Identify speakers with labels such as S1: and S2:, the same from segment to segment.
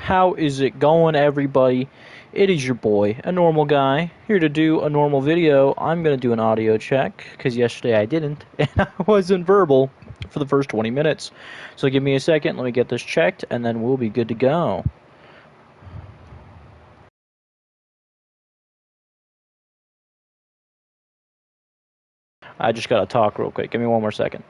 S1: How is it going, everybody? It is your boy, a normal guy, here to do a normal video. I'm going to do an audio check, because yesterday I didn't, and I wasn't verbal for the first 20 minutes. So give me a second, let me get this checked, and then we'll be good to go. I just got to talk real quick. Give me one more second.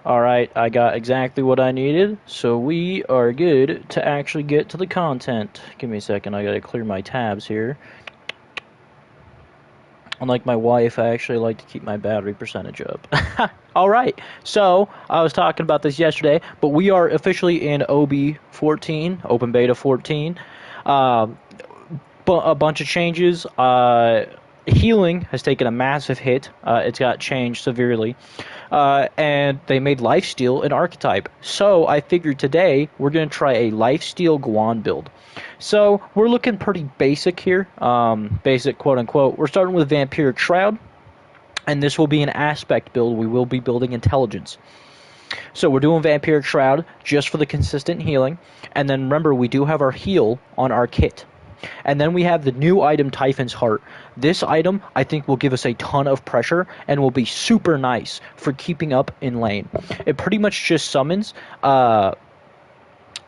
S1: Alright, I got exactly what I needed, so we are good to actually get to the content. Give me a second, I gotta clear my tabs here. Unlike my wife, I actually like to keep my battery percentage up. Alright, so I was talking about this yesterday, but we are officially in OB14, Open Beta 14. A bunch of changes. Healing has taken a massive hit. It's got changed severely. And they made Lifesteal an archetype. So I figured today we're going to try a Lifesteal Guan build. So we're looking pretty basic here. Basic, quote unquote. We're starting with Vampiric Shroud. And this will be an aspect build. We will be building intelligence. So we're doing Vampiric Shroud just for the consistent healing. And then remember, we do have our heal on our kit. And then we have the new item, Typhon's Heart. This item, I think, will give us a ton of pressure and will be super nice for keeping up in lane. It pretty much just summons a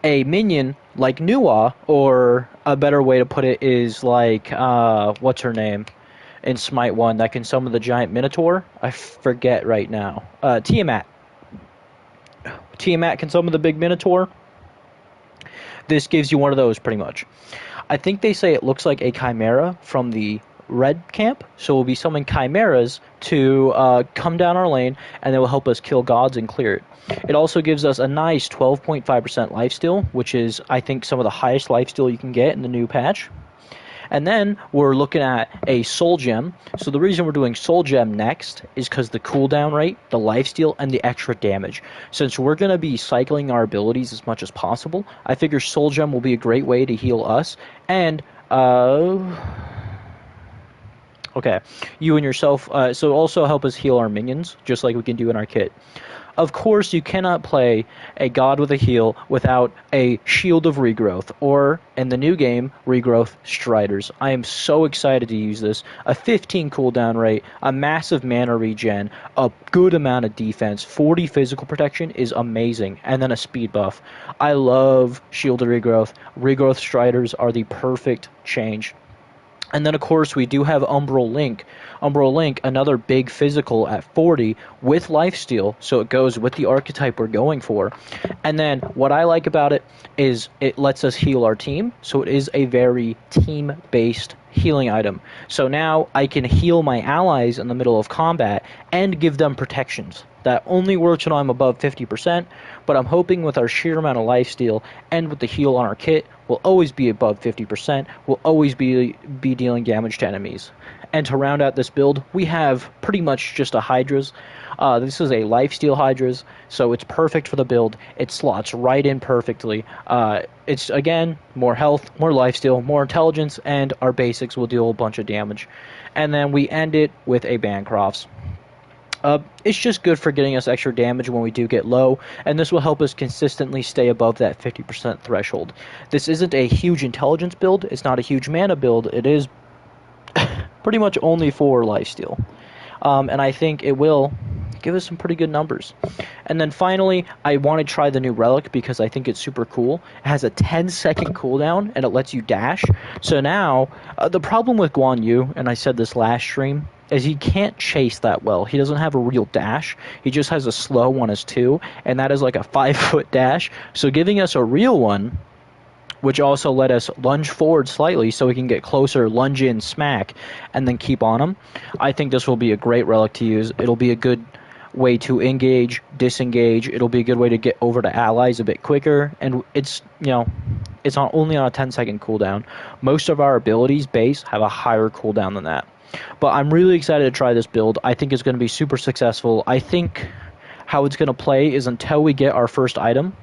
S1: minion like Nuwa, or a better way to put it is like, what's her name in Smite 1 that can summon the giant Minotaur? I forget right now. Tiamat. Tiamat can summon the big Minotaur. This gives you one of those, pretty much. I think they say it looks like a Chimera from the red camp, so we'll be summoning Chimeras to come down our lane, and they will help us kill gods and clear it. It also gives us a nice 12.5% lifesteal, which is, I think, some of the highest lifesteal you can get in the new patch. And then we're looking at a Soul Gem. So the reason we're doing Soul Gem next is because the cooldown rate, the lifesteal, and the extra damage. Since we're going to be cycling our abilities as much as possible, I figure Soul Gem will be a great way to heal us. And, okay, you and yourself, so also help us heal our minions, just like we can do in our kit. Of course, you cannot play a god with a heal without a Shield of Regrowth, or, in the new game, Regrowth Striders. I am so excited to use this. A 15 cooldown rate, a massive mana regen, a good amount of defense, 40 physical protection is amazing, and then a speed buff. I love Shield of Regrowth. Regrowth Striders are the perfect change. And then, of course, we do have Umbral Link. Umbral Link, another big physical at 40 with lifesteal, so it goes with the archetype we're going for. And then what I like about it is it lets us heal our team, so it is a very team-based healing item. So now I can heal my allies in the middle of combat and give them protections. That only works when I'm above 50%, but I'm hoping with our sheer amount of lifesteal and with the heal on our kit, we'll always be above 50%, we'll always be dealing damage to enemies. And to round out this build, we have pretty much just a Hydras. This is a lifesteal Hydras, so it's perfect for the build. It slots right in perfectly. It's, again, more health, more lifesteal, more intelligence, and our basics will deal a bunch of damage. And then we end it with a Bancrofts. It's just good for getting us extra damage when we do get low, and this will help us consistently stay above that 50% threshold. This isn't a huge intelligence build, it's not a huge mana build, it is pretty much only for lifesteal. And I think it will give us some pretty good numbers. And then finally, I want to try the new Relic because I think it's super cool. It has a 10-second cooldown, and it lets you dash. So now, the problem with Guan Yu, and I said this last stream, is he can't chase that well. He doesn't have a real dash. He just has a slow one as 2, and that is like a 5-foot dash. So giving us a real one, which also let us lunge forward slightly so we can get closer, lunge in, smack, and then keep on him, I think this will be a great relic to use. It'll be a good way to engage, disengage. It'll be a good way to get over to allies a bit quicker, and it's, you know, it's only on a 10-second cooldown. Most of our abilities base have a higher cooldown than that. But I'm really excited to try this build. I think it's going to be super successful. I think how it's going to play is until we get our first item.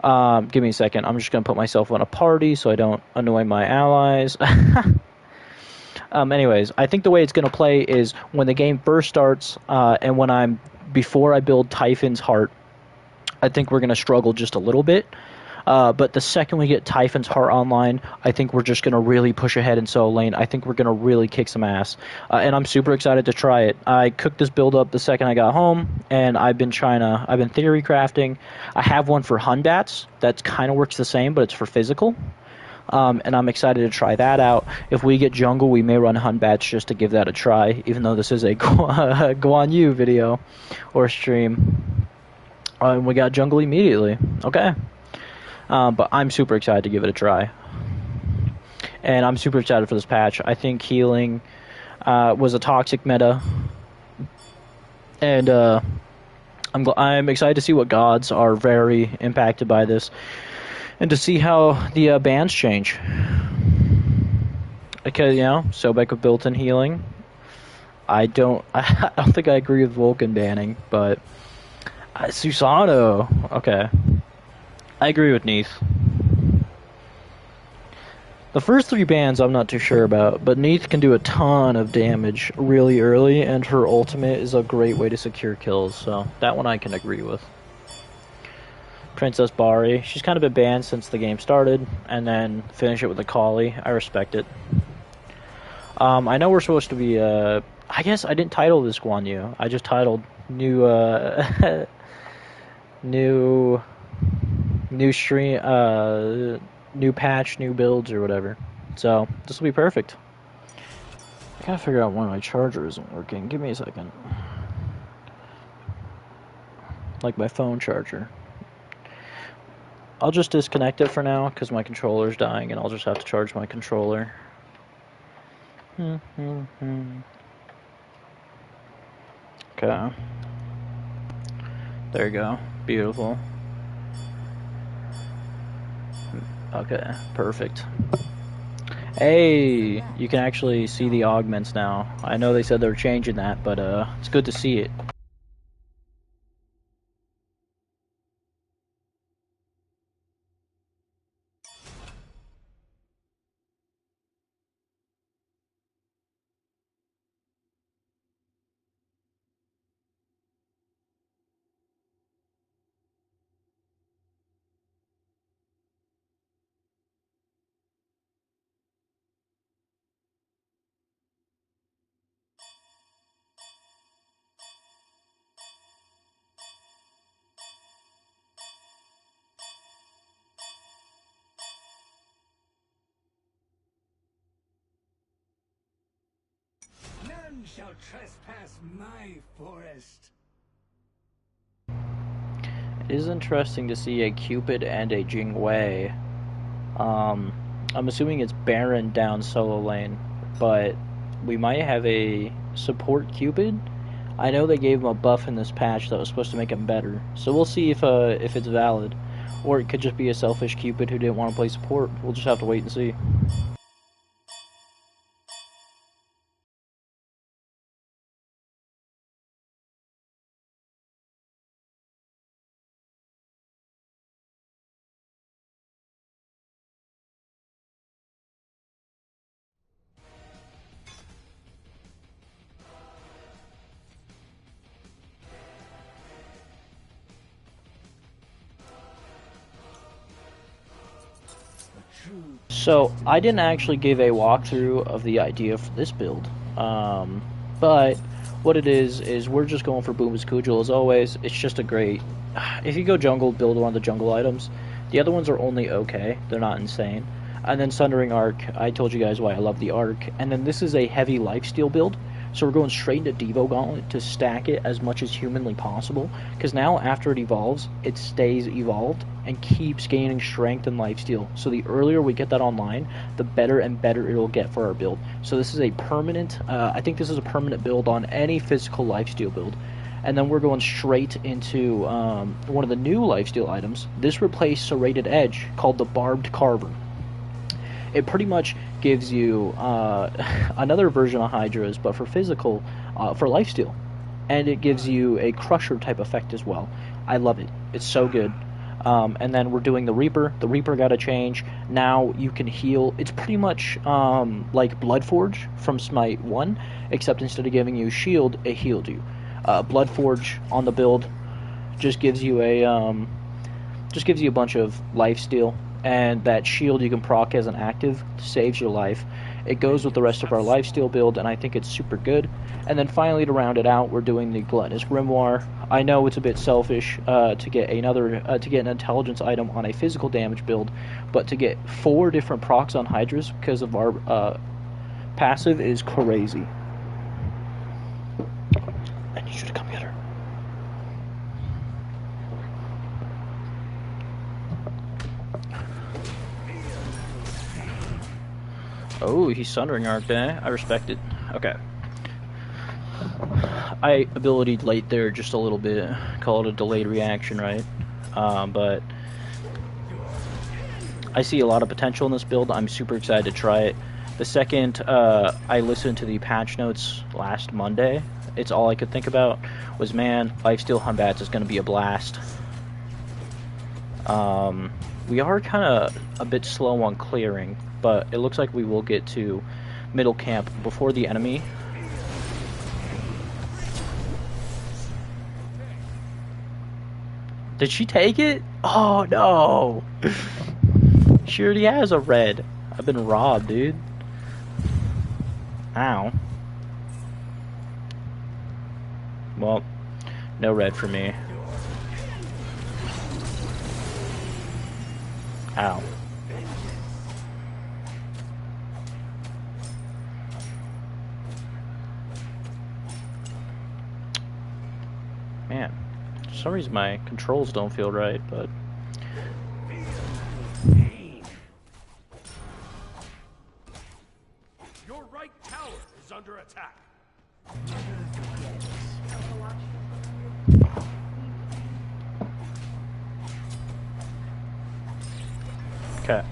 S1: Give me a second. I'm just going to put myself on a party so I don't annoy my allies. Anyways, I think the way it's going to play is when the game first starts, and before I build Typhon's Heart, I think we're going to struggle just a little bit. But the second we get Typhon's Heart online, I think we're just going to really push ahead in solo lane. I think we're going to really kick some ass. And I'm super excited to try it. I cooked this build up the second I got home, and I've been theory crafting. I have one for Hunbats that kind of works the same, but it's for physical. And I'm excited to try that out. If we get jungle, we may run Hunbats just to give that a try, even though this is a Guan Yu video or stream. And we got jungle immediately. Okay. But I'm super excited to give it a try. And I'm super excited for this patch. I think healing was a toxic meta. And I'm excited to see what gods are very impacted by this. And to see how the bans change. Because, Sobek with built-in healing. I don't think I agree with Vulcan banning, but Susano. Okay. I agree with Neith. The first 3 bans I'm not too sure about, but Neith can do a ton of damage really early, and her ultimate is a great way to secure kills, so that one I can agree with. Princess Bari, she's kind of been banned since the game started, and then finish it with a Kali. I respect it. I know we're supposed to be, I guess I didn't title this Guan Yu. I just titled new stream, new patch, new builds, or whatever. So, this will be perfect. I gotta figure out why my charger isn't working. Give me a second. Like my phone charger. I'll just disconnect it for now, because my controller's dying, and I'll just have to charge my controller. Okay. There you go. Beautiful. Okay, perfect. Hey, you can actually see the augments now. I know they said they were changing that, but it's good to see it.
S2: None shall trespass my forest.
S1: It is interesting to see a Cupid and a Jingwei. I'm assuming it's Baron down solo lane, but we might have a support Cupid. I know they gave him a buff in this patch that was supposed to make him better, so we'll see if it's valid. Or it could just be a selfish Cupid who didn't want to play support. We'll just have to wait and see. So, I didn't actually give a walkthrough of the idea for this build, but what it is we're just going for Boom's Kujal as always. It's just a great, if you go jungle, build one of the jungle items. The other ones are only okay, they're not insane. And then Sundering Arc, I told you guys why I love the Arc. And then this is a heavy lifesteal build, so we're going straight into Devo Gauntlet to stack it as much as humanly possible, because now after it evolves, it stays evolved and keeps gaining strength and lifesteal. So the earlier we get that online, the better and better it'll get for our build. So this is a permanent, I think this is a permanent build on any physical lifesteal build. And then we're going straight into one of the new lifesteal items. This replaced Serrated Edge, called the Barbed Carver. It pretty much gives you another version of Hydra's, but for physical, for lifesteal. And it gives you a Crusher type effect as well. I love it. It's so good. And then we're doing the Reaper. The Reaper got a change. Now you can heal. It's pretty much like Bloodforge from Smite 1, except instead of giving you shield, it healed you. Bloodforge on the build. just gives you a bunch of life steal, and that shield you can proc as an active saves your life. It goes with the rest of our lifesteal build, and I think it's super good. And then finally, to round it out, we're doing the Gluttonous Grimoire. I know it's a bit selfish to get an intelligence item on a physical damage build, but to get 4 different procs on Hydras because of our passive is crazy. I need you to come get her. Oh, he's Sundering Arc there. I respect it. Okay. I abilitied late there just a little bit. Call it a delayed reaction, right? But I see a lot of potential in this build. I'm super excited to try it. The second I listened to the patch notes last Monday, it's all I could think about was, man, Lifesteal Humbats is going to be a blast. We are kind of a bit slow on clearing, but it looks like we will get to middle camp before the enemy. Did she take it? Oh no! She already has a red. I've been robbed, dude. Ow. Well, no red for me. Ow. Man, for some reason my controls don't feel right, but...
S3: Your right tower is under attack.
S1: Okay.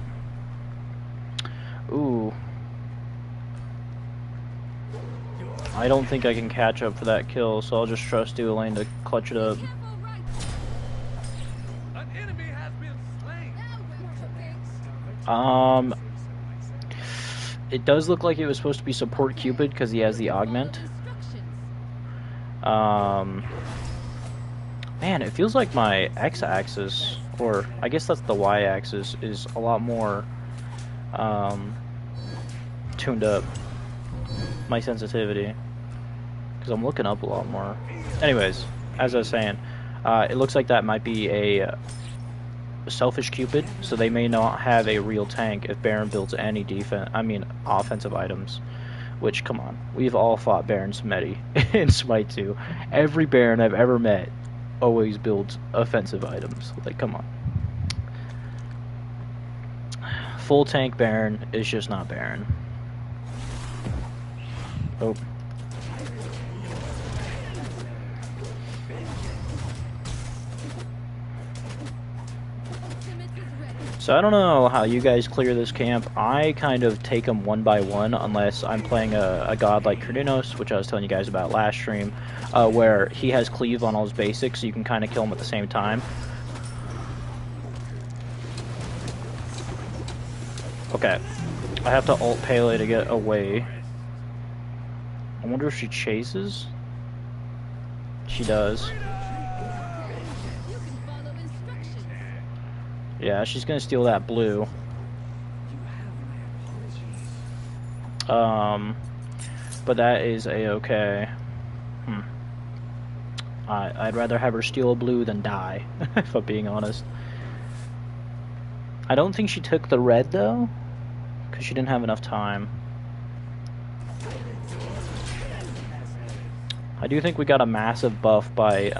S1: Ooh. I don't think I can catch up for that kill, so I'll just trust Elaine to clutch it up.
S3: An enemy has been slain.
S1: It does look like it was supposed to be support Cupid because he has the augment. Man, it feels like my x-axis, or I guess that's the y-axis, is a lot more tuned up. My sensitivity, because I'm looking up a lot more. Anyways, as I was saying, it looks like that might be a selfish Cupid, so they may not have a real tank if Baron builds any offensive items. Which, come on, we've all fought Baron Samedi in Smite 2. Every Baron I've ever met always builds offensive items. Like, come on. Full tank Baron is just not Baron. Oh. So I don't know how you guys clear this camp. I kind of take them one by one unless I'm playing a god like Cardinos, which I was telling you guys about last stream, where he has cleave on all his basics, so you can kind of kill him at the same time. Okay. I have to ult Pele to get away. I wonder if she chases? She does. Yeah, she's gonna steal that blue. But that is a-okay. I'd rather have her steal a blue than die, if I'm being honest. I don't think she took the red, though, because she didn't have enough time. I do think we got a massive buff by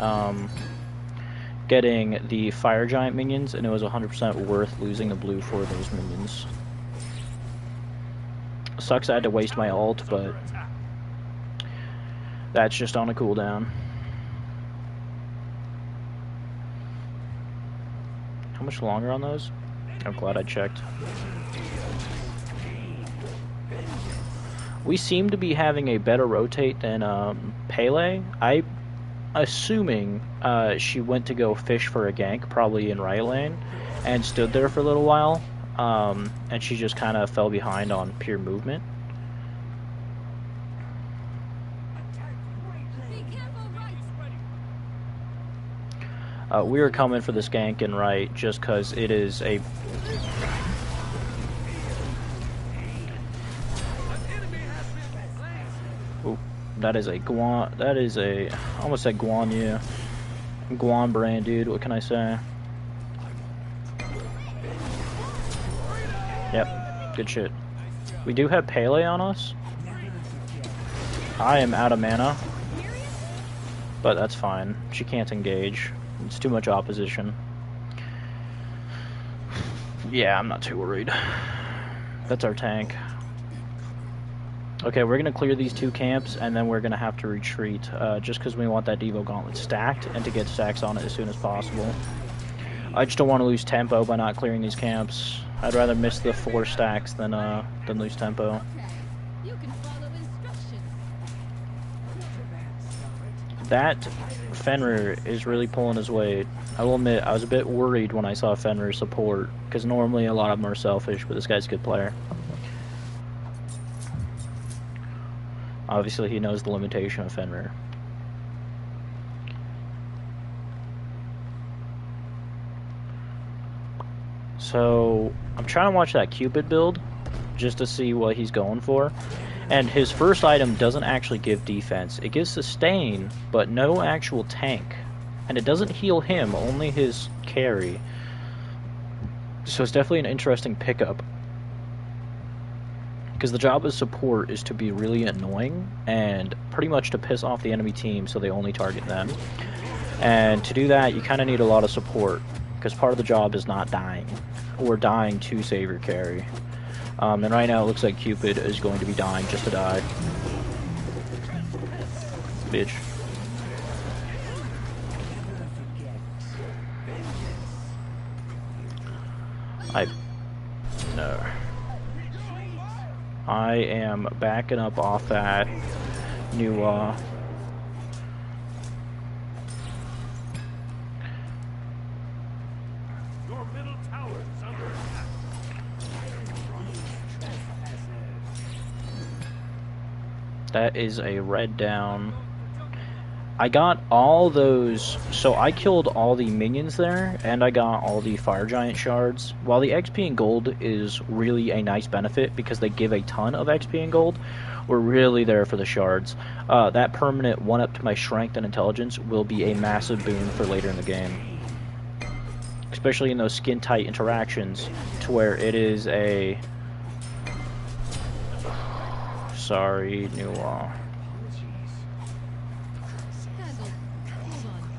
S1: getting the Fire Giant minions, and it was 100% worth losing the blue for those minions. Sucks I had to waste my ult, but that's just on a cooldown. How much longer on those? I'm glad I checked. We seem to be having a better rotate than Pele. I'm assuming she went to go fish for a gank, probably in right lane, and stood there for a little while, and she just kind of fell behind on pure movement. We are coming for this gank and right just because it is a... Ooh, that is a Guan... That is a... I almost said Guan Yu. Guan brand, dude. What can I say? Yep. Good shit. We do have Pele on us. I am out of mana. But that's fine. She can't engage. It's too much opposition. Yeah, I'm not too worried. That's our tank. Okay, we're going to clear these 2 camps, and then we're going to have to retreat, just because we want that Devo Gauntlet stacked, and to get stacks on it as soon as possible. I just don't want to lose tempo by not clearing these camps. I'd rather miss the 4 stacks than lose tempo.
S4: You can follow instructions.
S1: That Fenrir is really pulling his weight. I will admit, I was a bit worried when I saw Fenrir support, because normally a lot of them are selfish, but this guy's a good player. Obviously, he knows the limitation of Fenrir. So, I'm trying to watch that Cupid build, just to see what he's going for. And his first item doesn't actually give defense. It gives sustain, but no actual tank. And it doesn't heal him, only his carry. So it's definitely an interesting pickup. Because the job of support is to be really annoying and pretty much to piss off the enemy team so they only target them. And to do that, you kind of need a lot of support, because part of the job is not dying, or dying to save your carry. And right now it looks like Cupid is going to be dying just to die. Bitch. No. I am backing up off that new
S3: Your middle tower is under attack.
S1: that is a red down. I got all those, so I killed all the minions there, and I got all the Fire Giant shards. While the XP and gold is really a nice benefit because they give a ton of XP and gold, we're really there for the shards. That permanent 1-up to my strength and intelligence will be a massive boon for later in the game. Especially in those skin-tight interactions, to where it is a... Sorry, new
S4: Haggle. Hold on.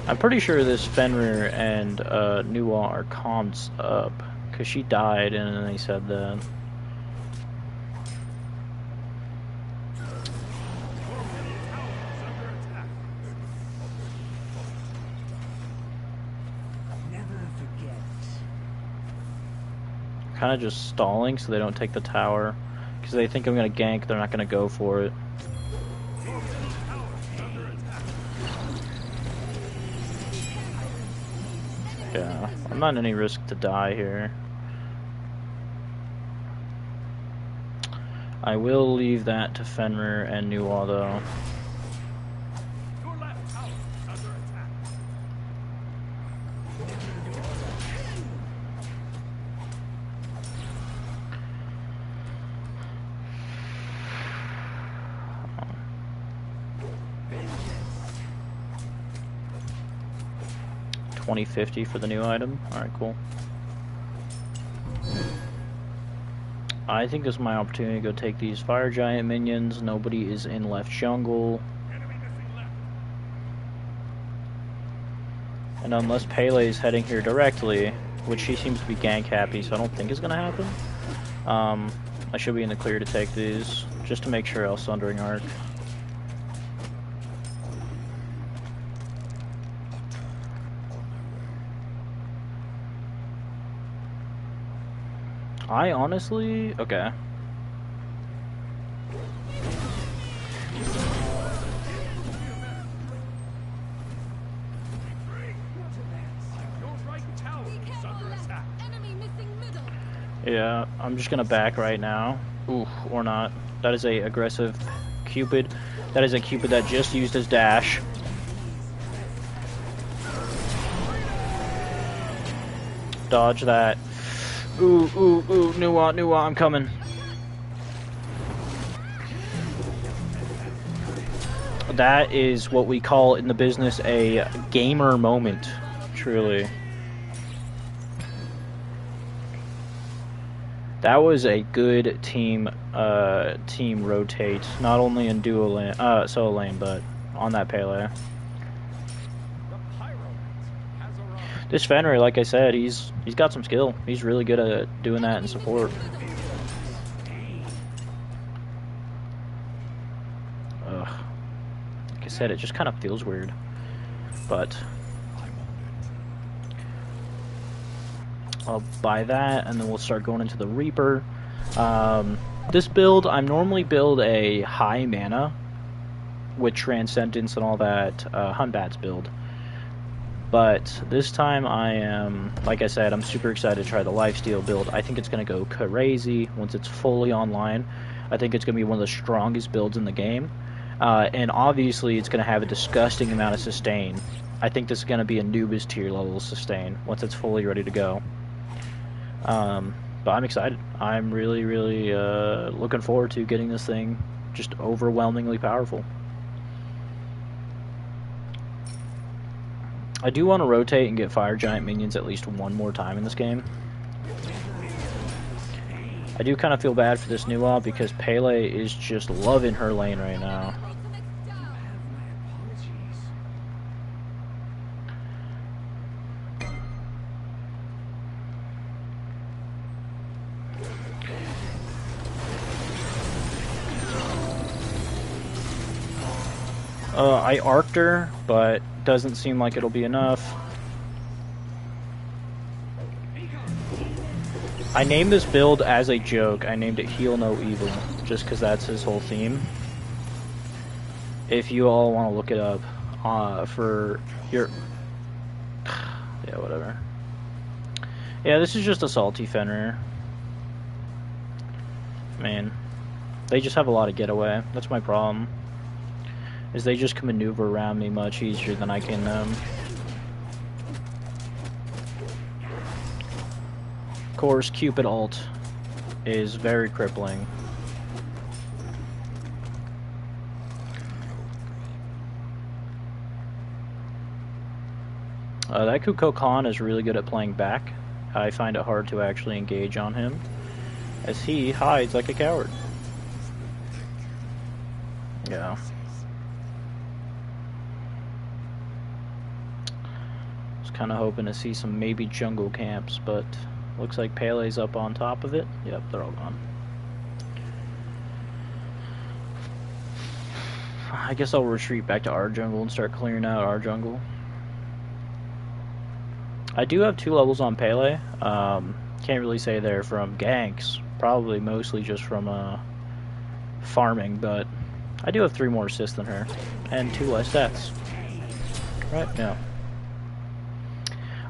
S1: I'm pretty sure this Fenrir and Nuwa are comms up, because she died and then they said that.
S2: Never forget.
S1: Kind of just stalling so they don't take the tower, because they think I'm going to gank, they're not going to go for it. Yeah, I'm not in any risk to die here. I will leave that to Fenrir and Nuwa though.
S3: Your left tower is under attack.
S1: $20.50 for the new item. Alright, cool. I think this is my opportunity to go take these Fire Giant minions. Nobody is in left jungle.
S3: Enemy missing left.
S1: And unless Pele is heading here directly, which she seems to be gank happy, so I don't think is going to happen, I should be in the clear to take these, just to make sure I'll Sundering Arc. I honestly... okay.
S3: Your right tower
S4: Be
S3: is
S4: careful
S3: under
S4: left.
S3: attack.
S4: Enemy missing middle.
S1: Yeah, I'm just gonna back right now. Ooh, or not. That is a aggressive Cupid. That is a Cupid that just used his dash. Dodge that. Ooh, ooh, ooh, Nuwa, I'm coming. That is what we call in the business a gamer moment, truly. That was a good team rotate, not only in solo lane, but on that Pele. This Fenrir, like I said, he's got some skill. He's really good at doing that in support. Ugh. Like I said, it just kind of feels weird, but I'll buy that, and then we'll start going into the Reaper. This build, I normally build a high mana with Transcendence and all that Hunbat's build. But this time I am, like I said, I'm super excited to try the Lifesteal build. I think it's going to go crazy once it's fully online. I think it's going to be one of the strongest builds in the game. And obviously it's going to have a disgusting amount of sustain. I think this is going to be a Anubis tier level sustain once it's fully ready to go. But I'm excited. I'm really, really looking forward to getting this thing just overwhelmingly powerful. I do want to rotate and get Fire Giant minions at least one more time in this game. I do kind of feel bad for this Nuwa because Pele is just loving her lane right now. I arced her, but doesn't seem like it'll be enough. I named this build as a joke. I named it Heal No Evil, just because that's his whole theme. If you all want to look it up for your... yeah, whatever. Yeah, this is just a salty Fenrir. Man, they just have a lot of getaway. That's my problem. Is they just can maneuver around me much easier than I can Of course, Cupid ult is very crippling. That Kukulkan is really good at playing back. I find it hard to actually engage on him, as he hides like a coward. Yeah. Kind of hoping to see some maybe jungle camps, but looks like Pele's up on top of it. Yep, they're all gone. I guess I'll retreat back to our jungle and start clearing out our jungle. I do have 2 levels on Pele. Can't really say they're from ganks, probably mostly just from farming, but I do have 3 more assists than her and 2 less stats. Right? Yeah.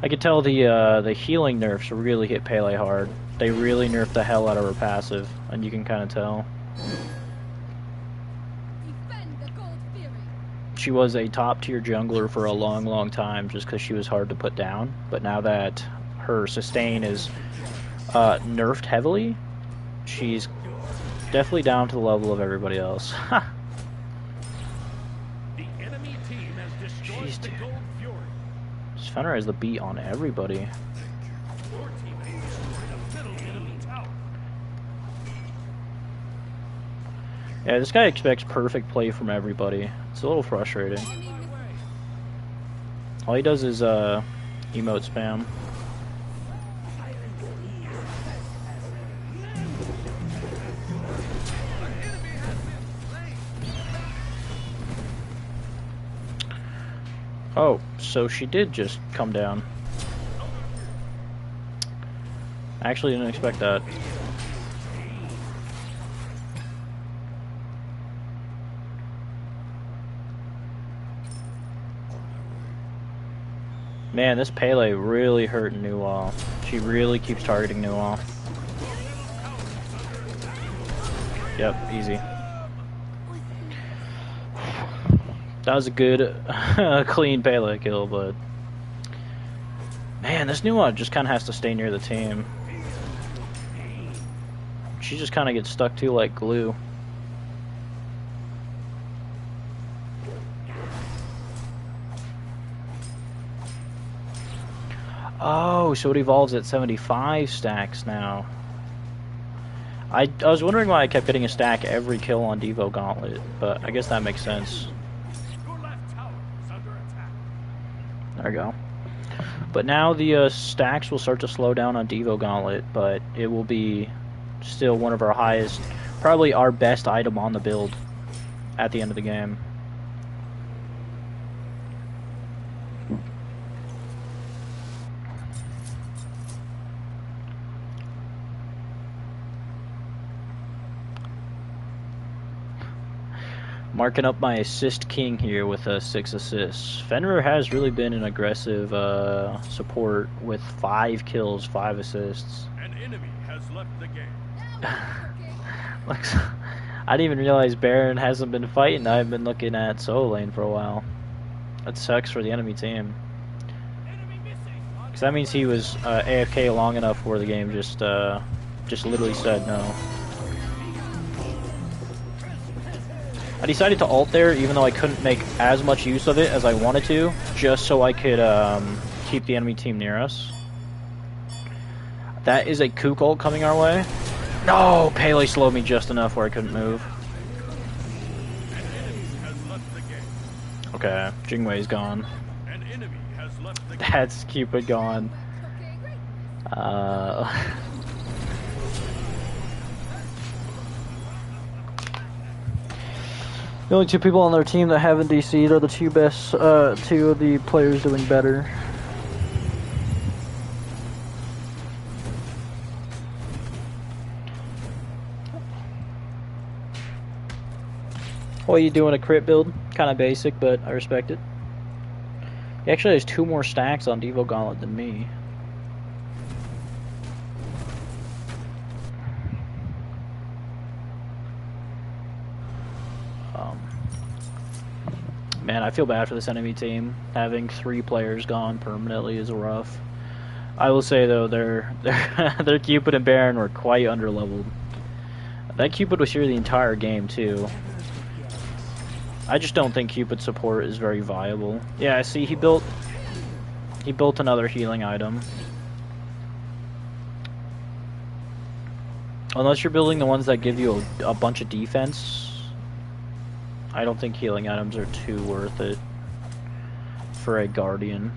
S1: I could tell the healing nerfs really hit Pele hard. They really nerfed the hell out of her passive, and you can kind of tell. She was a top tier jungler for a long, long time just because she was hard to put down. But now that her sustain is nerfed heavily, she's definitely down to the level of everybody else.
S3: The enemy team has destroyed
S1: Jeez,
S3: the
S1: dude.
S3: Gold Fury.
S1: Fenrir has the beat on everybody.
S3: Your team has destroyed a middle enemy tower.
S1: Yeah, this guy expects perfect play from everybody. It's a little frustrating. All he does is emote spam. Oh, so she did just come down. I actually didn't expect that. Man, this Pele really hurt Nuwa. She really keeps targeting Nuwa. Yep, easy. That was a good, clean Pele kill, but... Man, this new one just kind of has to stay near the team. She just kind of gets stuck to like glue. Oh, so it evolves at 75 stacks now. I was wondering why I kept getting a stack every kill on Devo Gauntlet, but I guess that makes sense.
S3: Your left tower is under attack.
S1: There we go. But now the stacks will start to slow down on Devo Gauntlet, but it will be still one of our highest, probably our best item on the build at the end of the game. Marking up my assist king here with 6 assists. Fenrir has really been an aggressive support with 5 kills, 5 assists.
S3: An enemy has left the game.
S1: Looks, I didn't even realize Baron hasn't been fighting. I've been looking at solo lane for a while. That sucks for the enemy team.
S3: Enemy missing.
S1: Because that means he was AFK long enough where the game just literally said no. I decided to ult there, even though I couldn't make as much use of it as I wanted to, just so I could keep the enemy team near us. That is a kook ult coming our way. No! Pele slowed me just enough where I couldn't move.
S3: An enemy has left the game.
S1: Okay, Jingwei's gone.
S3: An enemy has left the game.
S1: That's Cupid gone. The only 2 people on their team that haven't DC'd are the 2 best, 2 of the players doing better. What are you doing? A crit build? Kind of basic, but I respect it. He actually has 2 more stacks on Devo Gauntlet than me. Man, I feel bad for this enemy team. Having 3 players gone permanently is rough. I will say though, their Cupid and Baron were quite underleveled. That Cupid was here the entire game too. I just don't think Cupid support is very viable. Yeah, I see he built another healing item. Unless you're building the ones that give you a bunch of defense, I don't think healing items are too worth it for a Guardian.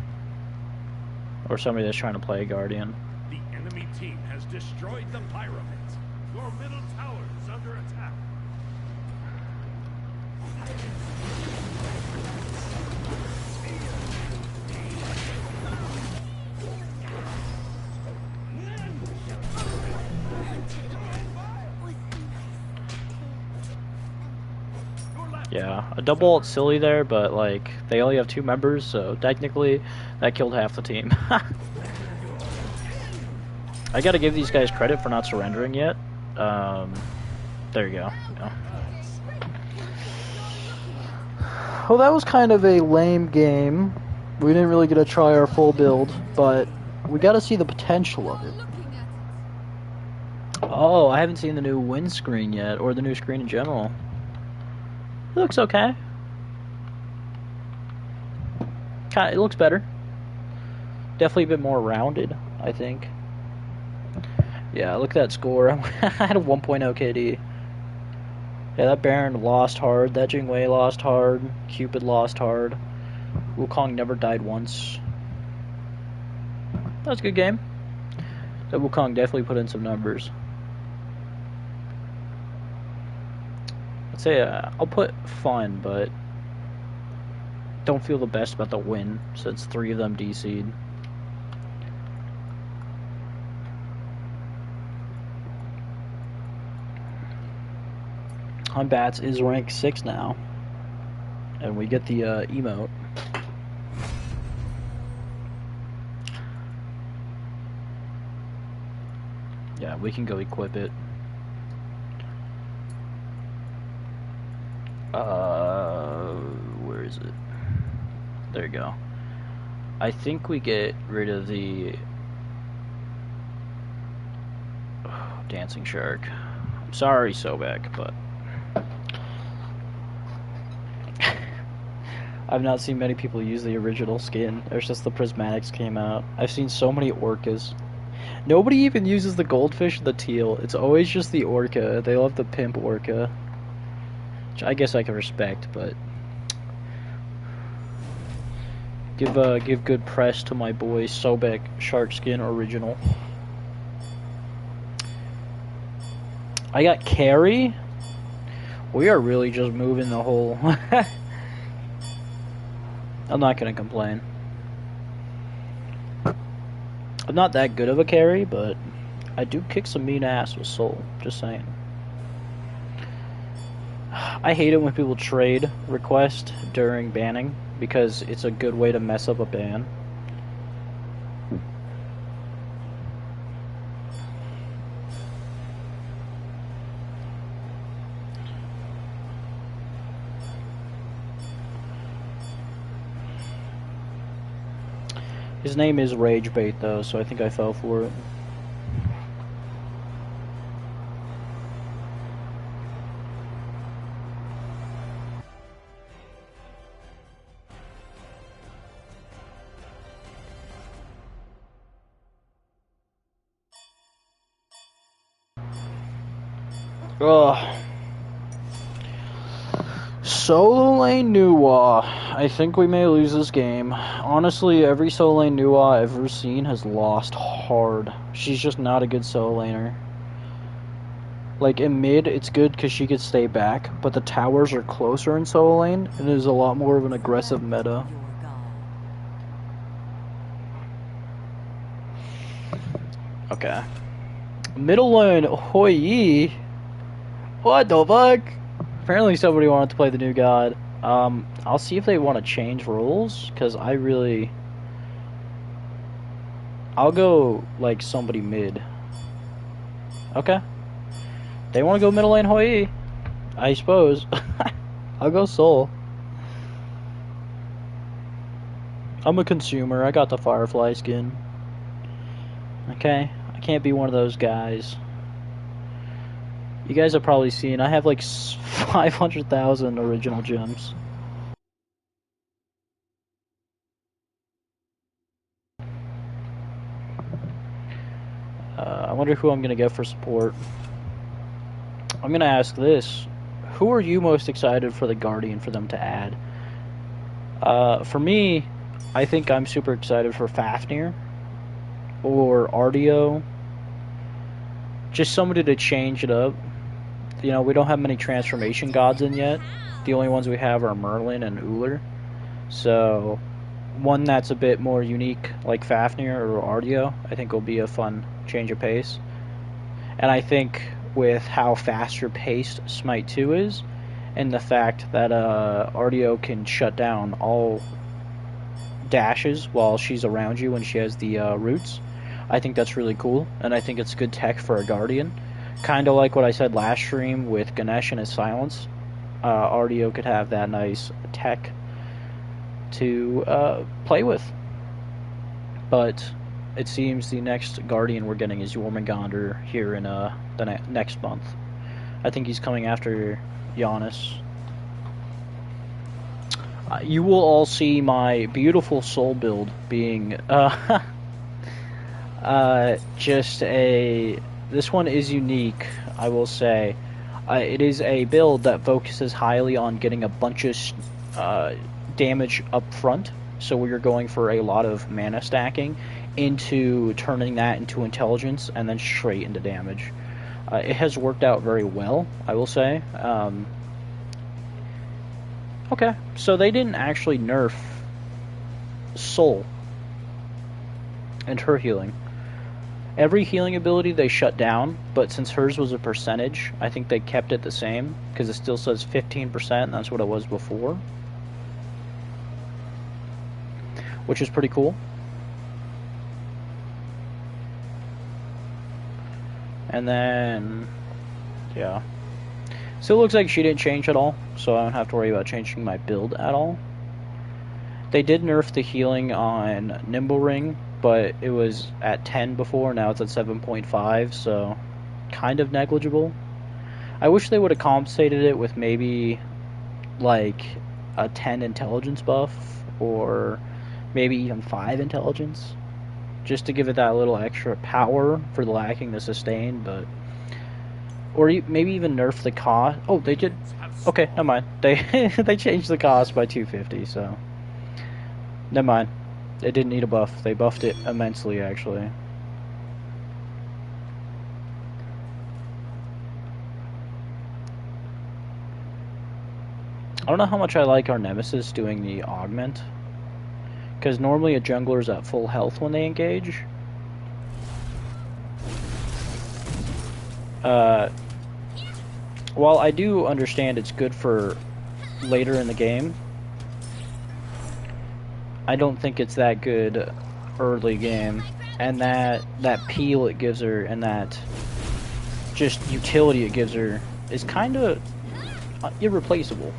S1: Or somebody that's trying to play a Guardian.
S3: The enemy team has destroyed the pyramid. Your middle tower is under attack.
S1: Yeah, a double ult's silly there, but like they only have 2 members, so technically that killed half the team. I gotta give these guys credit for not surrendering yet. There you go. Yeah. Well, that was kind of a lame game. We didn't really get to try our full build, but we got to see the potential of it. Oh, I haven't seen the new windscreen yet, or the new screen in general. It looks okay. It looks better. Definitely a bit more rounded, I think. Yeah, look at that score. I had a 1.0 KD. Yeah, that Baron lost hard. That Jingwei lost hard. Cupid lost hard. Wukong never died once. That was a good game. That Wukong definitely put in some numbers. I'd say I'll put fun, but don't feel the best about the win since 3 of them DC'd. Bats is rank 6 now, and we get the emote. Yeah, we can go equip it. Where is it? There you go. I think we get rid of the Dancing Shark. I'm sorry, Sobek, but I've not seen many people use the original skin. There's just the prismatics came out. I've seen so many orcas. Nobody even uses the goldfish and the teal. It's always just the orca. They love the pimp orca. Which I guess I can respect, but give good press to my boy Sobek Shark Skin Original. I got Carrie. We are really just moving the whole. I'm not gonna complain. I'm not that good of a carry, but I do kick some mean ass with Soul. Just saying. I hate it when people trade request during banning because it's a good way to mess up a ban. His name is Ragebait though, so I think I fell for it. Ugh. Solo lane Nuwa. I think we may lose this game. Honestly, every solo lane Nuwa I've ever seen has lost hard. She's just not a good solo laner. Like, in mid, it's good because she could stay back, but the towers are closer in solo lane, and it is a lot more of an aggressive meta. Okay. Middle lane, Hoi. What the fuck? Apparently somebody wanted to play the new god. I'll see if they want to change rules, because I'll go, like, somebody mid. Okay. They want to go middle lane Hoi, I suppose. I'll go Soul. I'm a consumer. I got the Firefly skin. Okay? I can't be one of those guys. You guys have probably seen, I have like 500,000 original gems. I wonder who I'm going to get for support. I'm going to ask this. Who are you most excited for the Guardian for them to add? For me, I think I'm super excited for Fafnir or Artio. Just somebody to change it up. You know, we don't have many transformation gods in yet. The only ones we have are Merlin and Uller. So, one that's a bit more unique, like Fafnir or Artio, I think will be a fun change of pace. And I think with how faster paced Smite 2 is, and the fact that Artio can shut down all dashes while she's around you when she has the roots, I think that's really cool, and I think it's good tech for a Guardian. Kind of like what I said last stream with Ganesh and his silence. Artio could have that nice tech to play with. But it seems the next Guardian we're getting is Jormungandr here in the next month. I think he's coming after Giannis. You will all see my beautiful soul build being just a... This one is unique, I will say. It is a build that focuses highly on getting a bunch of damage up front. So you're going for a lot of mana stacking into turning that into intelligence and then straight into damage. It has worked out very well, I will say. Okay, so they didn't actually nerf Soul and her healing. Every healing ability they shut down, but since hers was a percentage, I think they kept it the same, because it still says 15%, and that's what it was before. Which is pretty cool. And then, yeah. Still looks like she didn't change at all, so I don't have to worry about changing my build at all. They did nerf the healing on Nimble Ring, but it was at 10 before, now it's at 7.5, so kind of negligible. I wish they would have compensated it with maybe like a 10 intelligence buff, or maybe even 5 intelligence, just to give it that little extra power for lacking the sustain, but... Or maybe even nerf the cost. Oh, they did... Okay, never mind. They changed the cost by 250, so... Never mind. It didn't need a buff. They buffed it immensely, actually. I don't know how much I like our Nemesis doing the augment. Because normally a jungler's at full health when they engage. While I do understand it's good for later in the game, I don't think it's that good early game. And that peel it gives her and that just utility it gives her is kind of irreplaceable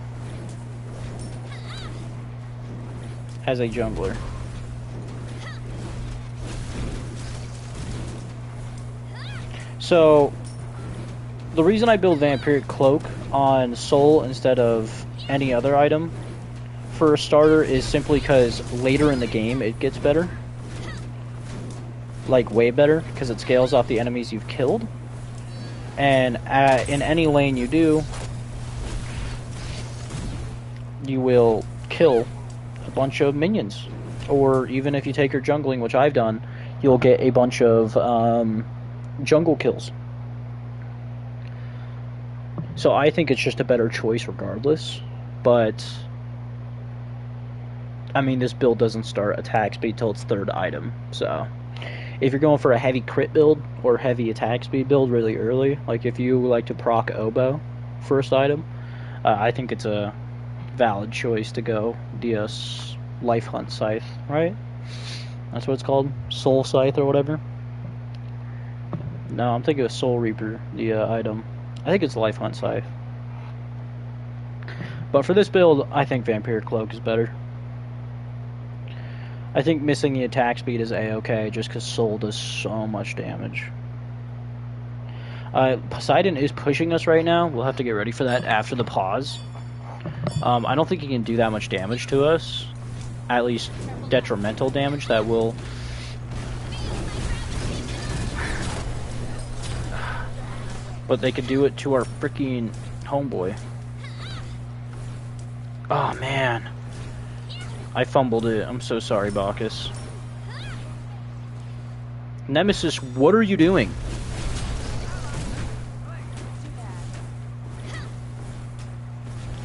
S1: as a jungler. So the reason I build Vampiric Cloak on Soul instead of any other item for a starter is simply because later in the game it gets better. Like, way better, because it scales off the enemies you've killed. And in any lane you do, you will kill a bunch of minions. Or even if you take your jungling, which I've done, you'll get a bunch of jungle kills. So I think it's just a better choice regardless. But, I mean, this build doesn't start attack speed till its third item, so... If you're going for a heavy crit build or heavy attack speed build really early, like if you like to proc Oboe first item, I think it's a valid choice to go DS Life Hunt Scythe, right? That's what it's called? Soul Scythe or whatever? No, I'm thinking of Soul Reaper, the item. I think it's Life Hunt Scythe. But for this build, I think Vampiric Cloak is better. I think missing the attack speed is a-okay, just because Soul does so much damage. Poseidon is pushing us right now. We'll have to get ready for that after the pause. I don't think he can do that much damage to us. At least detrimental damage that will... But they could do it to our freaking homeboy. Oh, man. I fumbled it. I'm so sorry, Bacchus. Nemesis, what are you doing?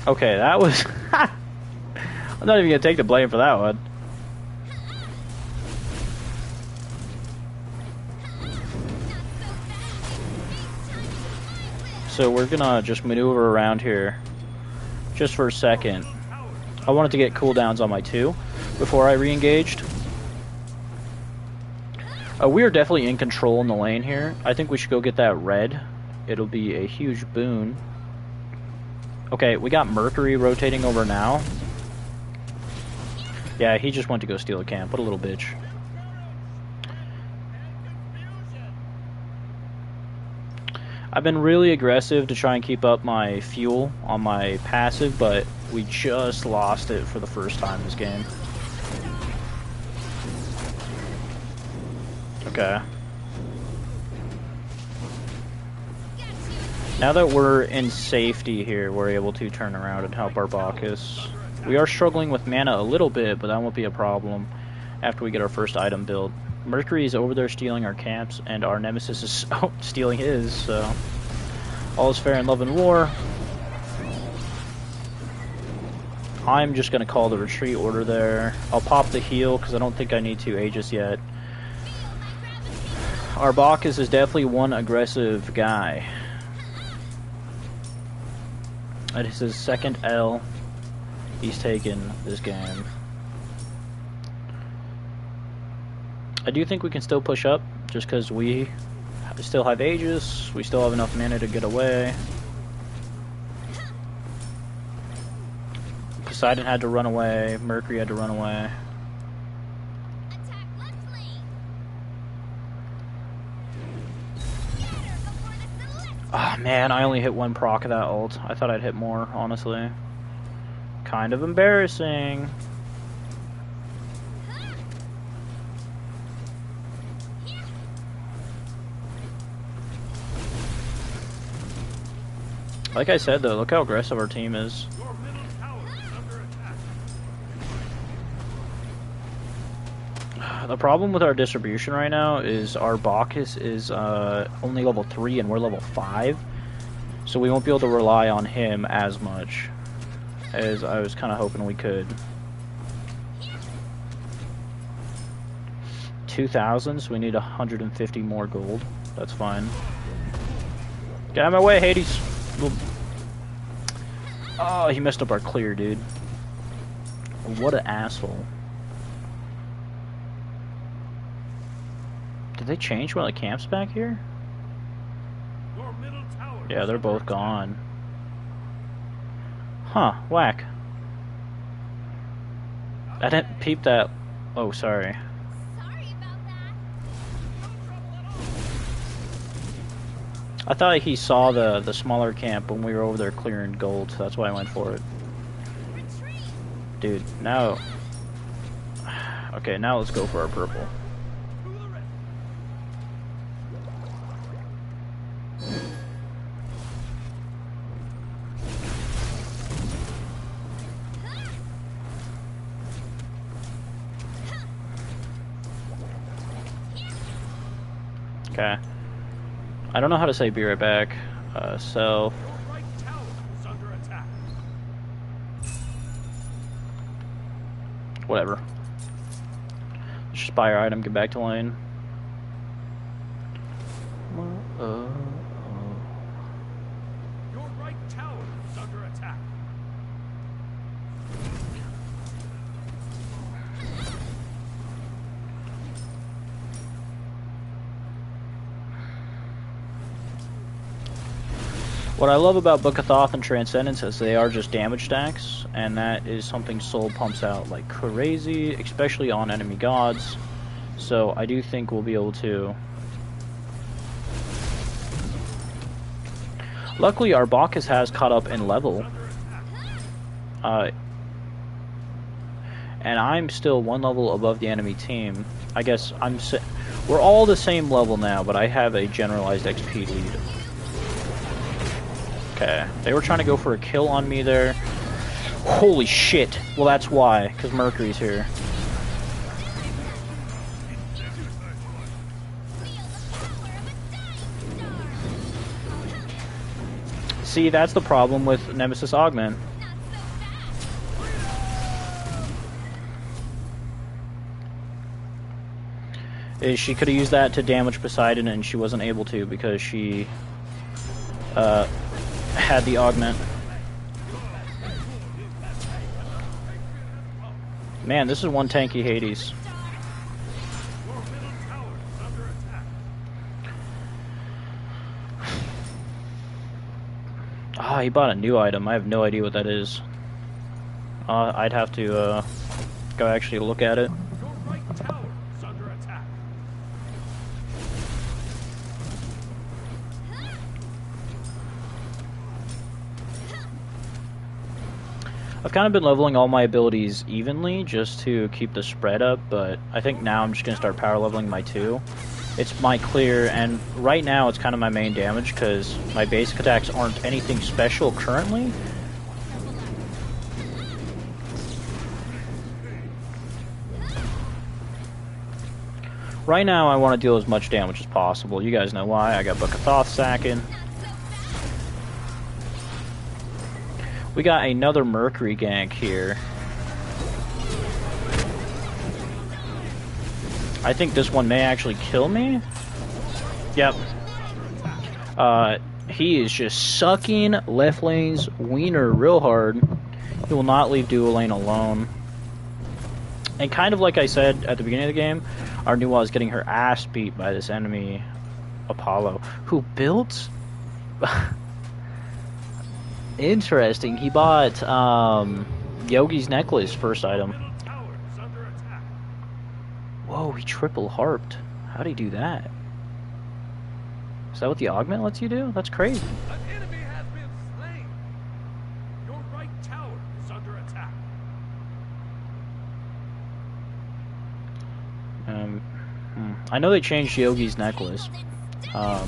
S1: Okay, that was... I'm not even going to take the blame for that one. So we're going to just maneuver around here just for a second. I wanted to get cooldowns on my 2 before I re-engaged. We are definitely in control in the lane here. I think we should go get that red. It'll be a huge boon. Okay, we got Mercury rotating over now. Yeah, he just went to go steal a camp. What a little bitch. I've been really aggressive to try and keep up my fuel on my passive, but we just lost it for the first time this game. Okay. Now that we're in safety here, we're able to turn around and help our Bacchus. We are struggling with mana a little bit, but that won't be a problem after we get our first item build. Mercury is over there stealing our camps, and our Nemesis is stealing his, so... All is fair in love and war. I'm just going to call the retreat order there. I'll pop the heal, because I don't think I need to Aegis yet. Our Bacchus is definitely one aggressive guy. That is his second L he's taken this game. I do think we can still push up, just because we still have Aegis, we still have enough mana to get away. Poseidon had to run away. Mercury had to run away.
S4: Attack left lane. Scatter before the Celestial.
S1: Oh man, I only hit one proc of that ult. I thought I'd hit more, honestly. Kind of embarrassing. Like I said though, look how aggressive our team is.
S3: Your middle tower is under attack.
S1: The problem with our distribution right now is our Bacchus is only level 3 and we're level 5. So we won't be able to rely on him as much as I was kind of hoping we could. 2,000, so we need 150 more gold. That's fine. Get out of my way, Hades! Oh, he messed up our clear, dude. What an asshole. Did they change one of the camps back here?
S3: Your middle tower
S1: Yeah,
S3: is
S1: they're
S3: under
S1: both
S3: attack.
S1: gone. Huh, whack. I didn't peep that. Oh, sorry.
S4: Sorry about that.
S1: I thought he saw the smaller camp when we were over there clearing gold, so that's why I went for it.
S4: Retreat.
S1: Dude, now... Okay, now let's go for our purple.
S3: To the right.
S1: Okay. I don't know how to say be right back. Self.
S3: Your right tower is under attack.
S1: Whatever. Let's just buy our item, get back to lane.
S3: Your right tower is under attack.
S1: What I love about Book of Thoth and Transcendence is they are just damage stacks, and that is something Soul pumps out like crazy, especially on enemy gods. So I do think we'll be able to. Luckily, our Bacchus has caught up in level. And I'm still one level above the enemy team. I guess we're all the same level now, but I have a generalized XP lead. Okay, they were trying to go for a kill on me there. Holy shit! Well, that's why, because Mercury's here. See, that's the problem with Nemesis Augment. Is she could have used that to damage Poseidon, and she wasn't able to because she had the augment. Man, this is one tanky Hades.
S3: Your middle tower is under attack.
S1: Ah, he bought a new item. I have no idea what that is. I'd have to go actually look at it.
S3: Your right tower is under attack.
S1: I've kind of been leveling all my abilities evenly just to keep the spread up, but I think now I'm just going to start power leveling my 2. It's my clear, and right now it's kind of my main damage because my basic attacks aren't anything special currently. Right now I want to deal as much damage as possible. You guys know why. I got Book of Thoth sacking. We got another Mercury gank here. I think this one may actually kill me. Yep. He is just sucking left lane's wiener real hard. He will not leave duo lane alone. And kind of like I said at the beginning of the game, our Nuwa is getting her ass beat by this enemy Apollo, who built... Interesting. He bought Yogi's necklace, first item.
S3: Middle tower is under attack.
S1: Whoa, he triple harped. How'd he do that? Is that what the augment lets you do? That's crazy.
S3: An enemy has been slain. Your right tower is under attack.
S1: I know they changed Yogi's necklace. I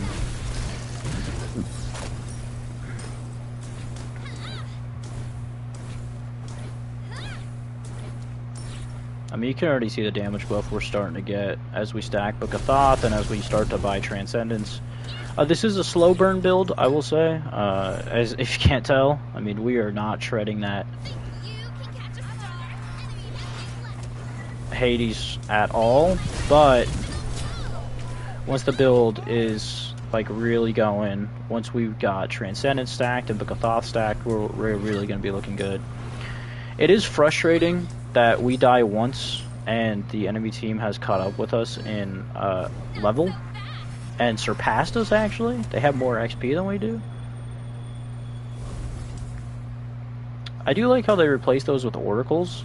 S1: mean, you can already see the damage buff we're starting to get as we stack Book of Thoth and as we start to buy Transcendence. This is a slow burn build, I will say. As if you can't tell, I mean, we are not shredding that
S4: You can catch a star. Enemy has been
S1: Hades at all, but once the build is like really going, once we've got Transcendence stacked and Book of Thoth stacked, we're really going to be looking good. It is frustrating that we die once and the enemy team has caught up with us in level and surpassed us. Actually, they have more XP than we do. I do like how they replace those with oracles.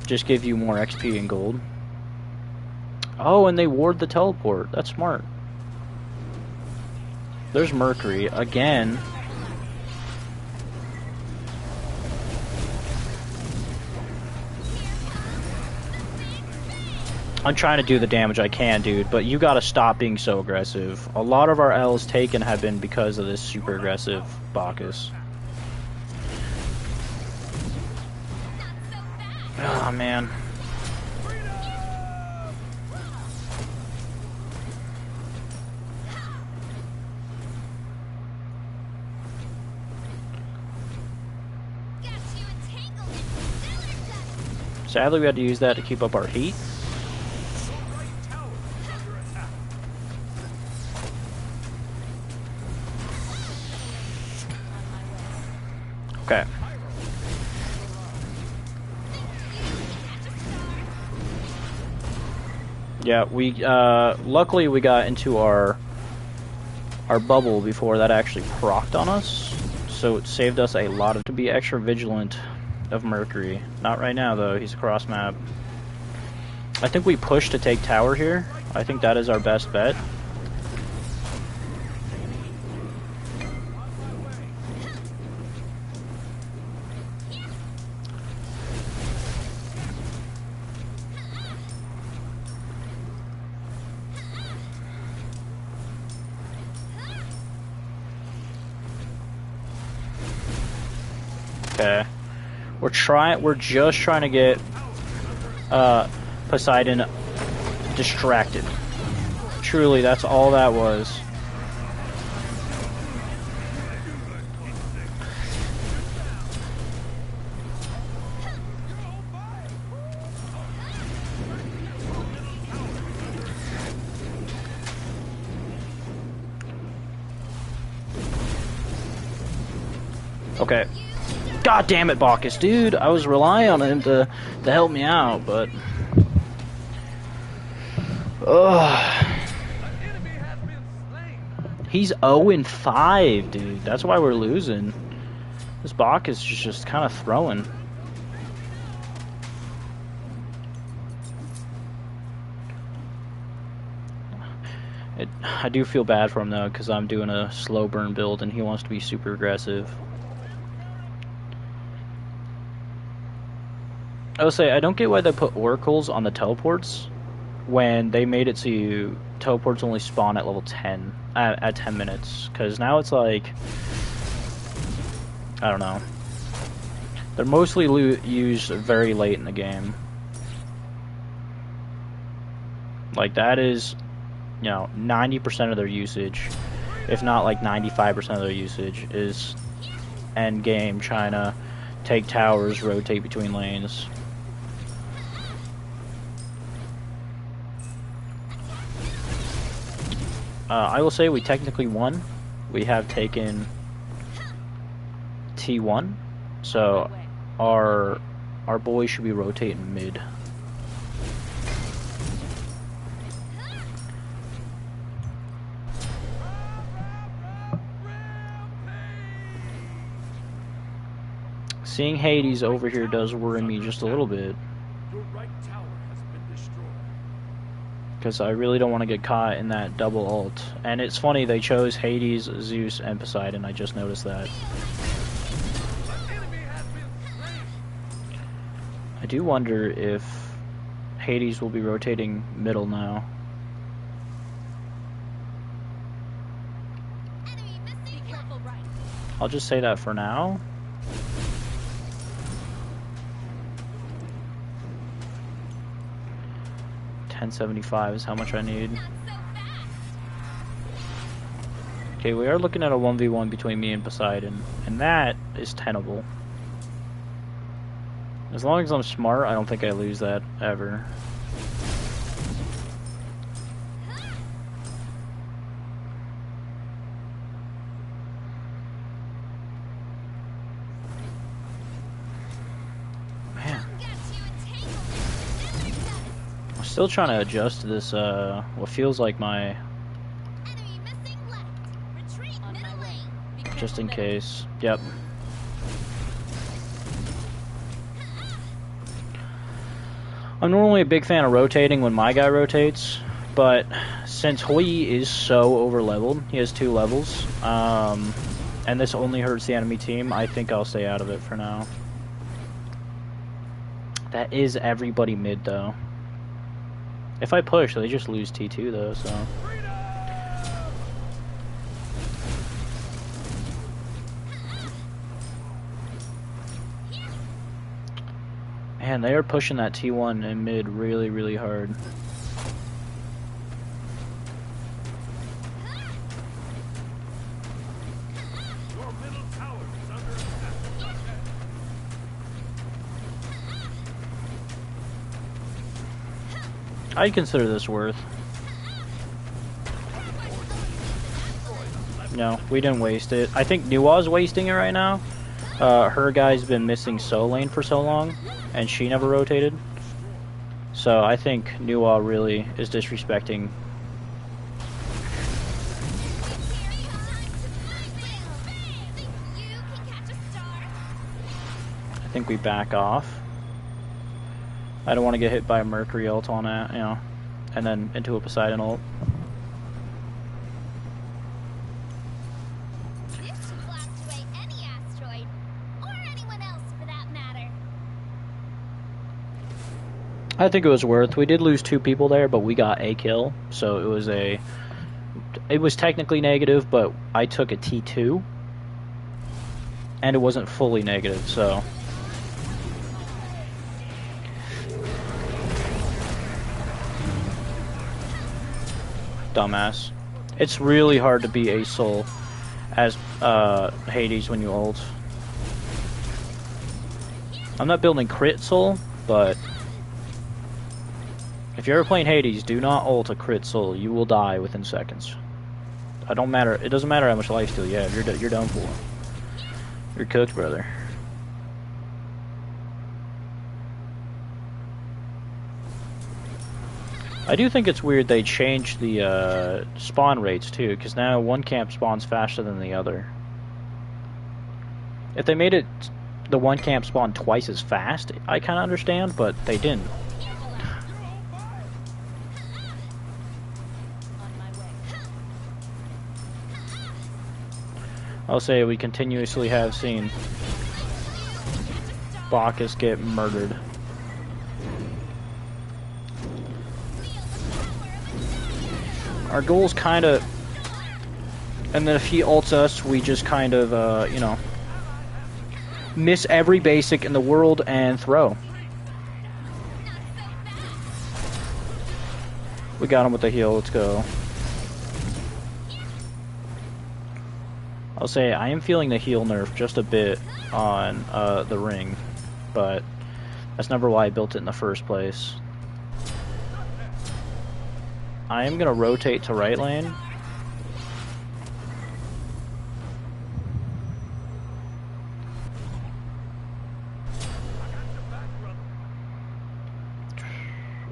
S1: Just give you more XP and gold. Oh, and they ward the teleport. That's smart. There's Mercury again. I'm trying to do the damage I can, dude, but you gotta stop being so aggressive. A lot of our L's taken have been because of this super aggressive Bacchus. Oh, man.
S4: got you entangled in stellar dust.
S1: Sadly, we had to use that to keep up our heat.
S3: Your right tower is under attack.
S1: Okay. Yeah, we luckily we got into our bubble before that actually procced on us, so it saved us a lot of to be extra vigilant of Mercury. Not right now though, he's across map. I think we push to take tower here. I think that is our best bet. Okay. We're just trying to get Poseidon distracted. Truly, that's all that was. Okay. God damn it, Bacchus, dude. I was relying on him to help me out, but... Ugh.
S3: An enemy has been slain.
S1: He's 0-5, dude. That's why we're losing. This Bacchus is just kind of throwing. I do feel bad for him, though, because I'm doing a slow burn build, and he wants to be super aggressive. I will say, I don't get why they put oracles on the teleports when they made it so you teleports only spawn at level 10 at 10 minutes, because now it's like, I don't know, they're mostly used very late in the game. Like, that is, you know, 90% of their usage, if not like 95% of their usage, is end game, China, take towers, rotate between lanes. I will say we technically won. We have taken T1, so our boys should be rotating mid. Seeing Hades over here does worry me just a little bit.
S3: Your right tower has been destroyed.
S1: Because I really don't want to get caught in that double ult. And it's funny, they chose Hades, Zeus, and Poseidon. I just noticed that. I do wonder if Hades will be rotating middle now.
S4: Be careful, right.
S1: I'll just say that for now. $10.75 is how much I need.
S4: Not so fast.
S1: Okay, we are looking at a 1v1 between me and Poseidon, and that is tenable. As long as I'm smart, I don't think I lose that ever. Man,
S4: Got you entangled. Scissor dust.
S1: I'm still trying to adjust to this, what feels like my,
S4: Enemy missing left. Retreat
S5: On my
S4: middle
S5: way.
S4: lane.
S5: Be
S1: just
S5: careful
S1: in
S5: there.
S1: case. Yep. I'm normally a big fan of rotating when my guy rotates, but since Hui is so over-leveled, he has 2 levels, and this only hurts the enemy team, I think I'll stay out of it for now. That is everybody mid, though. If I push, they just lose T2, though, so... Man, they are pushing that T1 in mid really, really hard.
S3: Your middle tower is under attack.
S1: I'd consider this worth. No, we didn't waste it. I think Nua's wasting it right now. Her guy's been missing Soul Lane for so long, and she never rotated. So I think Nua really is disrespecting.
S4: You can catch a star.
S1: I think we back off. I don't want to get hit by a Mercury ult on that, you know, and then into a Poseidon ult.
S4: This should blast away any asteroid. Or anyone else for that matter.
S1: I think it was worth. We did lose 2 people there, but we got a kill, so it was technically negative, but I took a T2, and it wasn't fully negative, so. Dumbass. It's really hard to be a soul as Hades when you ult. I'm not building crit soul, but if you're ever playing Hades, do not ult a crit soul. You will die within seconds. It doesn't matter how much lifesteal you have. You're done for. You're cooked, brother. I do think it's weird they changed the spawn rates too, because now one camp spawns faster than the other. If they made it the one camp spawn twice as fast, I kind of understand, but they didn't.
S5: On my way.
S1: I'll say we continuously have seen Bacchus get murdered. Our goal's kind of, and then if he ults us, we just kind of, you know, miss every basic in the world and throw. We got him with the heal, let's go. I'll say I am feeling the heal nerf just a bit on the ring, but that's never why I built it in the first place. I am gonna rotate to right lane.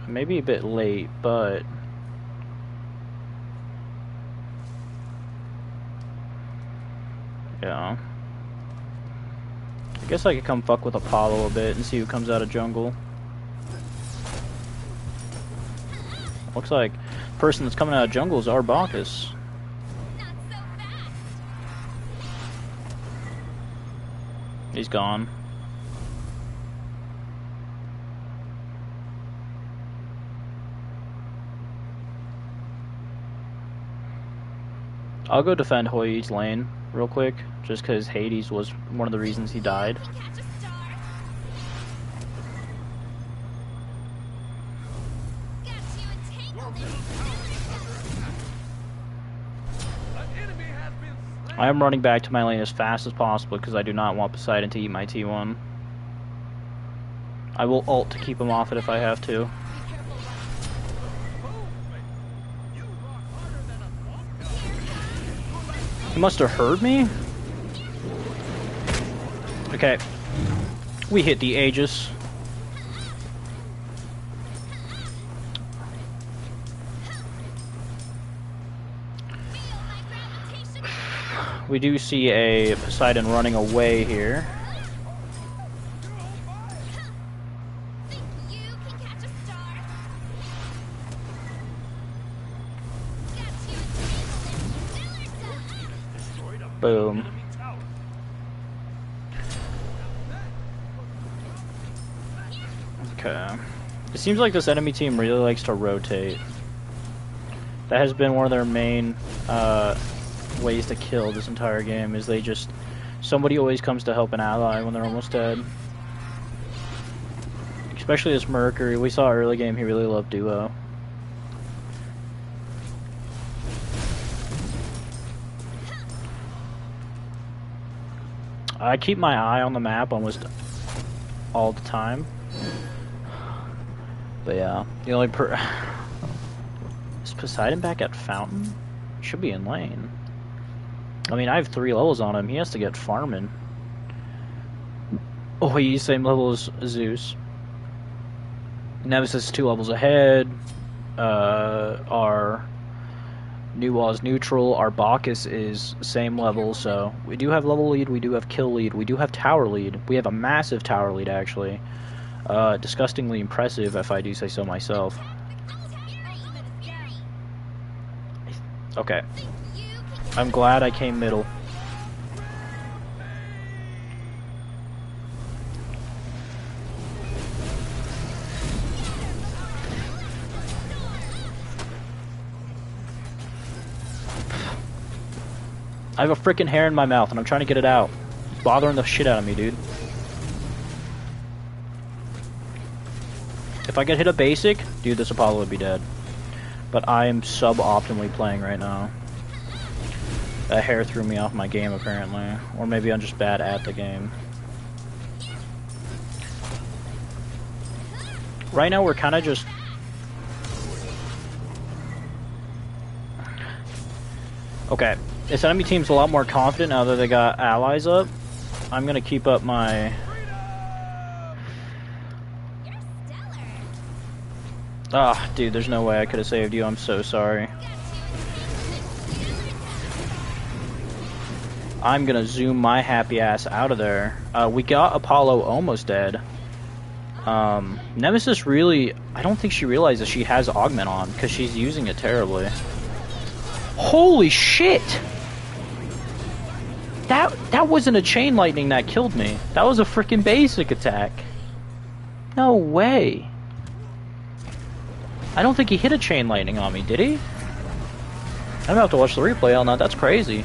S1: Maybe a bit late, but yeah. Guess I could come fuck with Apollo a bit and see who comes out of jungle. Looks like the person that's coming out of jungle is Arbakus.
S4: Not so fast.
S1: He's gone. I'll go defend Hoyi's lane real quick, just because Hades was one of the reasons he died.
S4: Catch a star. Got you entangled in
S3: An enemy has been slain.
S1: I am running back to my lane as fast as possible because I do not want Poseidon to eat my T1. I will ult to keep him off it if I have to.
S3: Boom, mate. You rock harder than a bongo.
S1: He must have heard me? Okay. We hit the Aegis.
S4: feel my gravitation.
S1: We do see a Poseidon running away here.
S4: Think you can catch a star. Got you entangled in stellar zone.
S3: Destroyed a
S1: Boom.
S3: enemy tower.
S1: Okay. It seems like this enemy team really likes to rotate. That has been one of their main ways to kill this entire game, is they just... Somebody always comes to help an ally when they're almost dead. Especially this Mercury. We saw early game he really loved duo. I keep my eye on the map almost all the time. But yeah, the only is Poseidon back at Fountain? Should be in lane. I mean, I have 3 levels on him. He has to get farming. Oh, he's same level as Zeus. Nemesis is 2 levels ahead. Our Nuwa is neutral. Our Bacchus is same level. So we do have level lead. We do have kill lead. We do have tower lead. We have a massive tower lead, actually. Disgustingly impressive, if I do say so myself. Okay. I'm glad I came middle. I have a freaking hair in my mouth and I'm trying to get it out. It's bothering the shit out of me, dude. If I could hit a basic, dude, this Apollo would be dead. But I am sub-optimally playing right now. That hair threw me off my game, apparently. Or maybe I'm just bad at the game. Right now, we're kind of just... Okay. This enemy team's a lot more confident now that they got allies up. I'm going to keep up my... Ah, dude, there's no way I could have saved you. I'm so sorry. I'm gonna zoom my happy ass out of there. We got Apollo almost dead. Nemesis really... I don't think she realizes she has Augment on, because she's using it terribly. Holy shit! That wasn't a chain lightning that killed me. That was a freaking basic attack. No way. I don't think he hit a chain lightning on me, did he? I'm gonna have to watch the replay on that. That's crazy.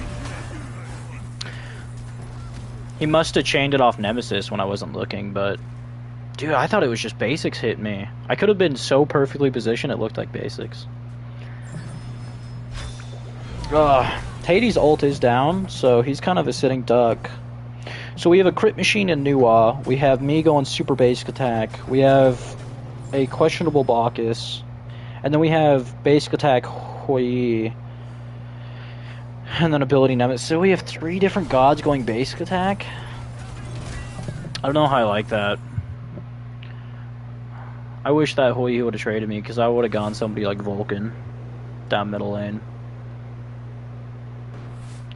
S1: He must have chained it off Nemesis when I wasn't looking, but... Dude, I thought it was just basics hit me. I could have been so perfectly positioned it looked like basics. Ugh. Hades' ult is down, so he's kind of a sitting duck. So we have a crit machine in Nuwa. We have me going super basic attack. We have a questionable Bacchus. And then we have basic attack Hoi. And then ability Nemesis. So we have 3 different gods going basic attack. I don't know how I like that. I wish that Hoi would have traded me, because I would have gone somebody like Vulcan down middle lane.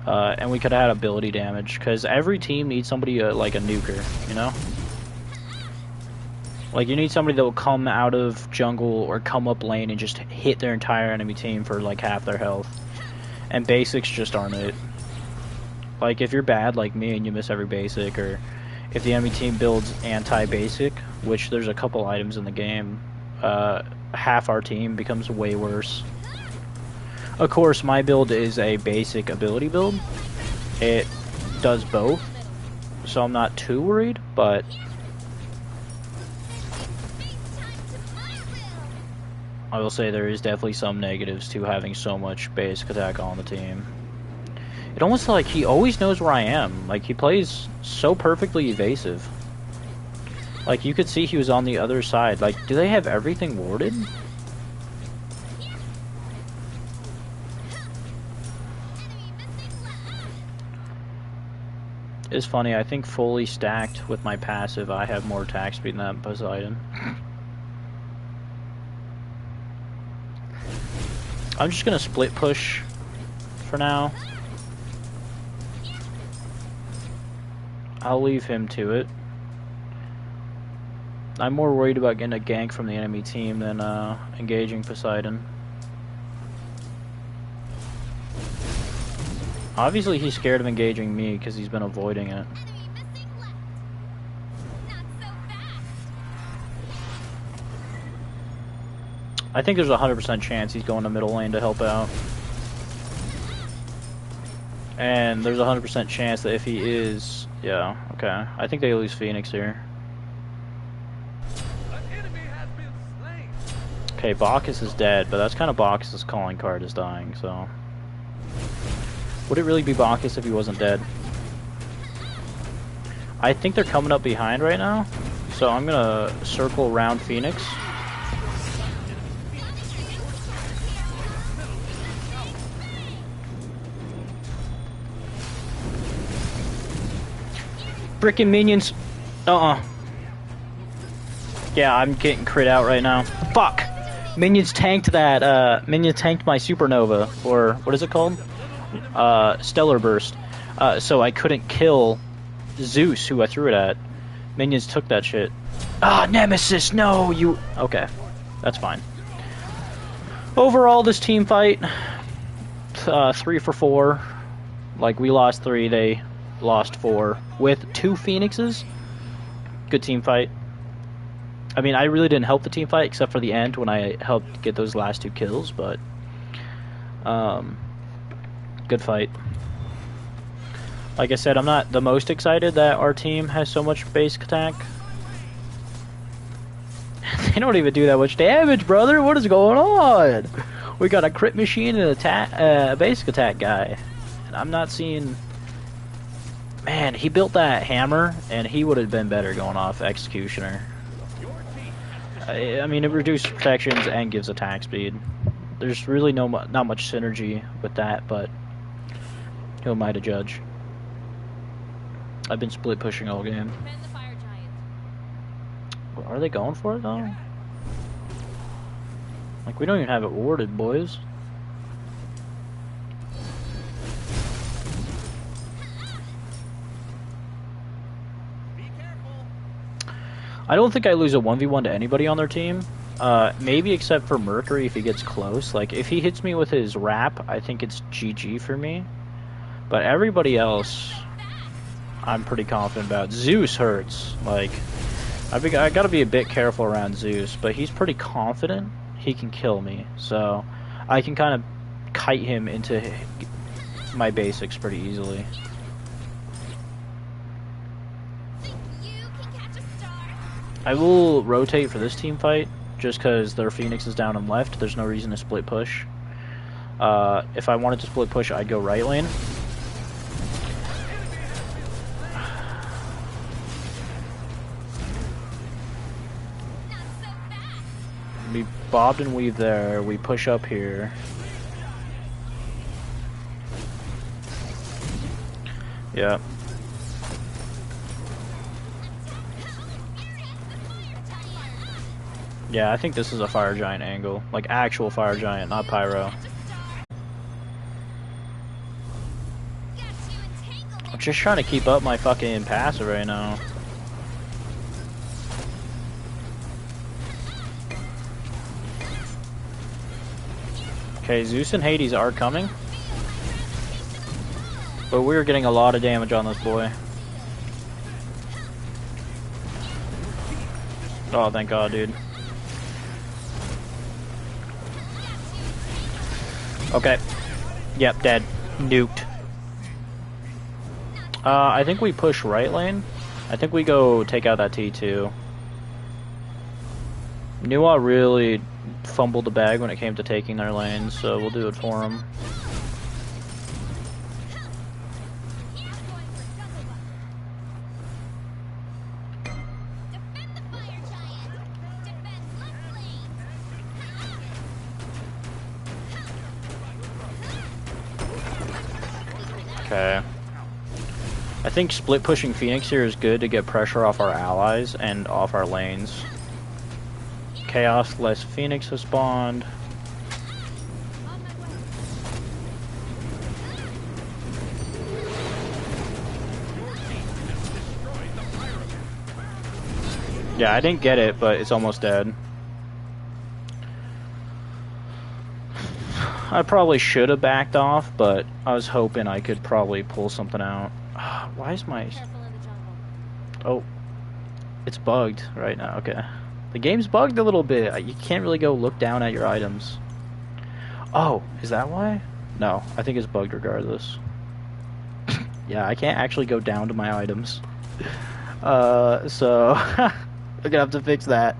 S1: And we could have had ability damage, because every team needs somebody like a nuker, you know? Like, you need somebody that will come out of jungle or come up lane and just hit their entire enemy team for like half their health. And basics just aren't it. Like, if you're bad like me and you miss every basic, or if the enemy team builds anti-basic, which there's a couple items in the game, half our team becomes way worse. Of course, my build is a basic ability build. It does both, so I'm not too worried, but I will say there is definitely some negatives to having so much basic attack on the team. It almost like he always knows where I am. Like, he plays so perfectly evasive. Like, you could see he was on the other side. Like, do they have everything warded? It's funny, I think fully stacked with my passive, I have more attack speed than that Poseidon. I'm just gonna split push for now. I'll leave him to it. I'm more worried about getting a gank from the enemy team than engaging Poseidon. Obviously he's scared of engaging me because he's been avoiding it. I think there's a 100% chance he's going to middle lane to help out. And there's a 100% chance that if he is... Yeah, okay. I think they lose Phoenix here. Okay, Bacchus is dead, but that's kind of Bacchus' calling card is dying, so... Would it really be Bacchus if he wasn't dead? I think they're coming up behind right now, so I'm gonna circle around Phoenix. Frickin' minions! Yeah, I'm getting crit out right now. Fuck! Minions tanked that, Minions tanked my supernova, or what is it called? Stellar burst. So I couldn't kill Zeus, who I threw it at. Minions took that shit. Ah, Nemesis, no, you... Okay, that's fine. Overall, this team fight, 3 for 4. Like, we lost 3, they lost 4. With 2 Phoenixes, good team fight. I mean, I really didn't help the team fight, except for the end when I helped get those last 2 kills, but... good fight. Like I said, I'm not the most excited that our team has so much basic attack. They don't even do that much damage, brother. What is going on? We got a crit machine and a basic attack guy. And I'm not seeing... Man, he built that hammer, and he would have been better going off Executioner. I mean, it reduces protections and gives attack speed. There's really not much synergy with that, but who am I to judge? I've been split pushing all game. Are they going for it though? Like, we don't even have it warded, boys. I don't think I lose a 1v1 to anybody on their team. Maybe except for Mercury if he gets close. Like, if he hits me with his wrap, I think it's GG for me. But everybody else, I'm pretty confident about. Zeus hurts. Like, I gotta be a bit careful around Zeus, but he's pretty confident he can kill me. So, I can kind of kite him into my basics pretty easily. I will rotate for this team fight, just because their Phoenix is down and left. There's no reason to split push. If I wanted to split push, I'd go right lane. We bobbed and weave there. We push up here. Yeah. Yeah, I think this is a fire giant angle. Like, actual fire giant, not pyro. Just trying to keep up my fucking passive right now. Okay, Zeus and Hades are coming. But we're getting a lot of damage on this boy. Oh, thank God, dude. Okay. Yep, dead. Nuked. I think we push right lane. I think we go take out that T2. Nuwa really fumbled the bag when it came to taking their lane, so we'll do it for him. Okay. I think split pushing Phoenix here is good to get pressure off our allies and off our lanes. Chaos less Phoenix has spawned. Yeah, I didn't get it, but it's almost dead. I probably should have backed off, but I was hoping I could probably pull something out. Why is my... Oh. It's bugged right now, okay. The game's bugged a little bit. You can't really go look down at your items. Oh, is that why? No, I think it's bugged regardless. Yeah, I can't actually go down to my items. So... I'm gonna have to fix that.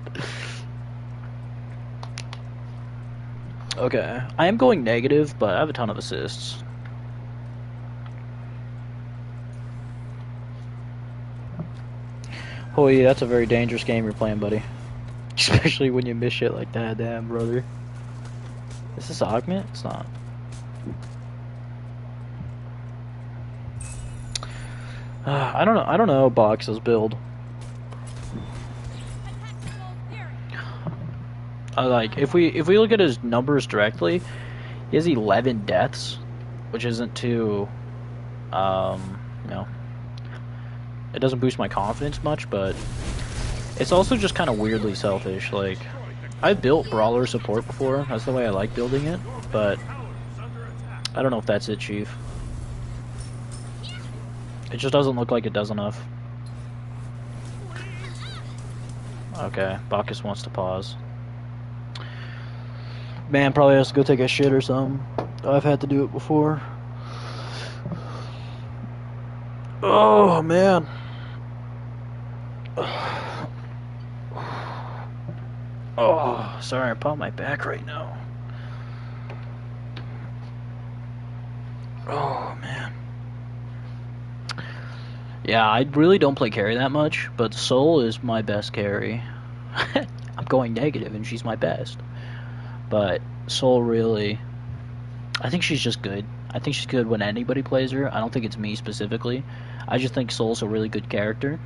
S1: Okay, I am going negative, but I have a ton of assists. Hoy, that's a very dangerous game you're playing, buddy. Especially when you miss shit like that, damn, brother. Is this augment? It's not. I don't know Box's build. Like, if we look at his numbers directly, he has 11 deaths, which isn't too, you know, it doesn't boost my confidence much, but it's also just kind of weirdly selfish. Like, I've built brawler support before, that's the way I like building it, but I don't know if that's it, Chief. It just doesn't look like it does enough. Okay, Bacchus wants to pause. Man probably has to go take a shit or something. I've had to do it before. Oh, man. Oh, sorry, I'm on my back right now. Oh, man. Yeah, I really don't play carry that much, but Soul is my best carry. I'm going negative, and she's my best. But Soul really, I think she's just good. I think she's good when anybody plays her. I don't think it's me specifically. I just think Soul's a really good character.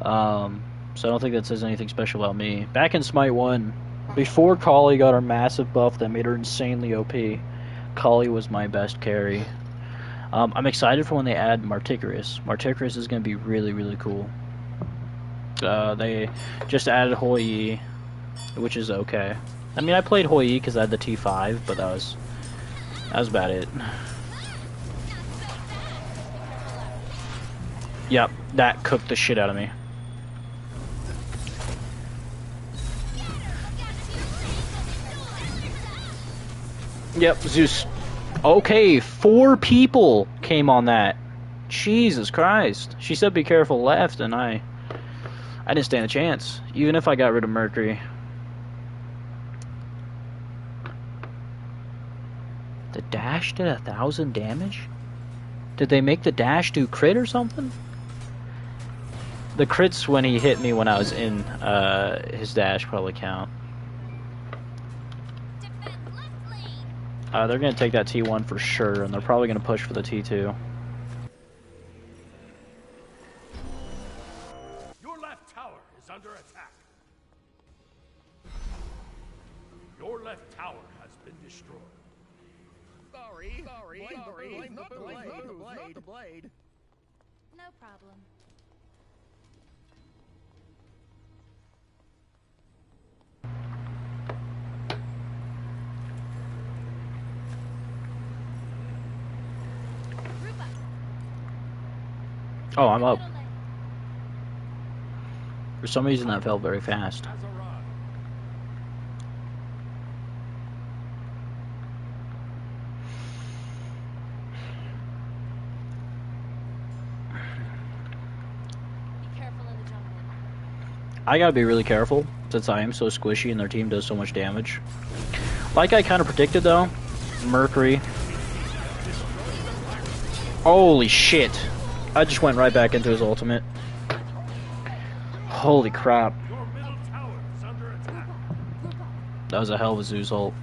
S1: So I don't think that says anything special about me. Back in Smite 1, before Kali got her massive buff that made her insanely OP, Kali was my best carry. I'm excited for when they add Marticarus. Marticarus is going to be really, really cool. They just added Hou Yi, which is okay. I mean, I played Hou Yi because I had the T5, but that was about it. Yep, that cooked the shit out of me. Yep, Zeus. Okay, 4 people came on that. Jesus Christ. She said be careful left, and I didn't stand a chance, even if I got rid of Mercury. The dash did 1,000 damage? Did they make the dash do crit or something? The crits when he hit me when I was in his dash probably count. They're going to take that T1 for sure, and they're probably going to push for the T2.
S3: Your left tower is under attack. Your left tower has been destroyed.
S5: Not the blade.
S4: No problem. Group up.
S1: Oh, I'm up.
S4: Middle lane.
S1: For some reason, that felt very fast.
S3: Has arrived.
S4: Be careful in the jungle.
S1: I gotta be really careful since I am so squishy and their team does so much damage. Like I kind of predicted though, Mercury. Holy shit! I just went right back into his ultimate. Holy crap.
S3: Your middle tower is under attack.
S1: That was a hell of a Zeus ult.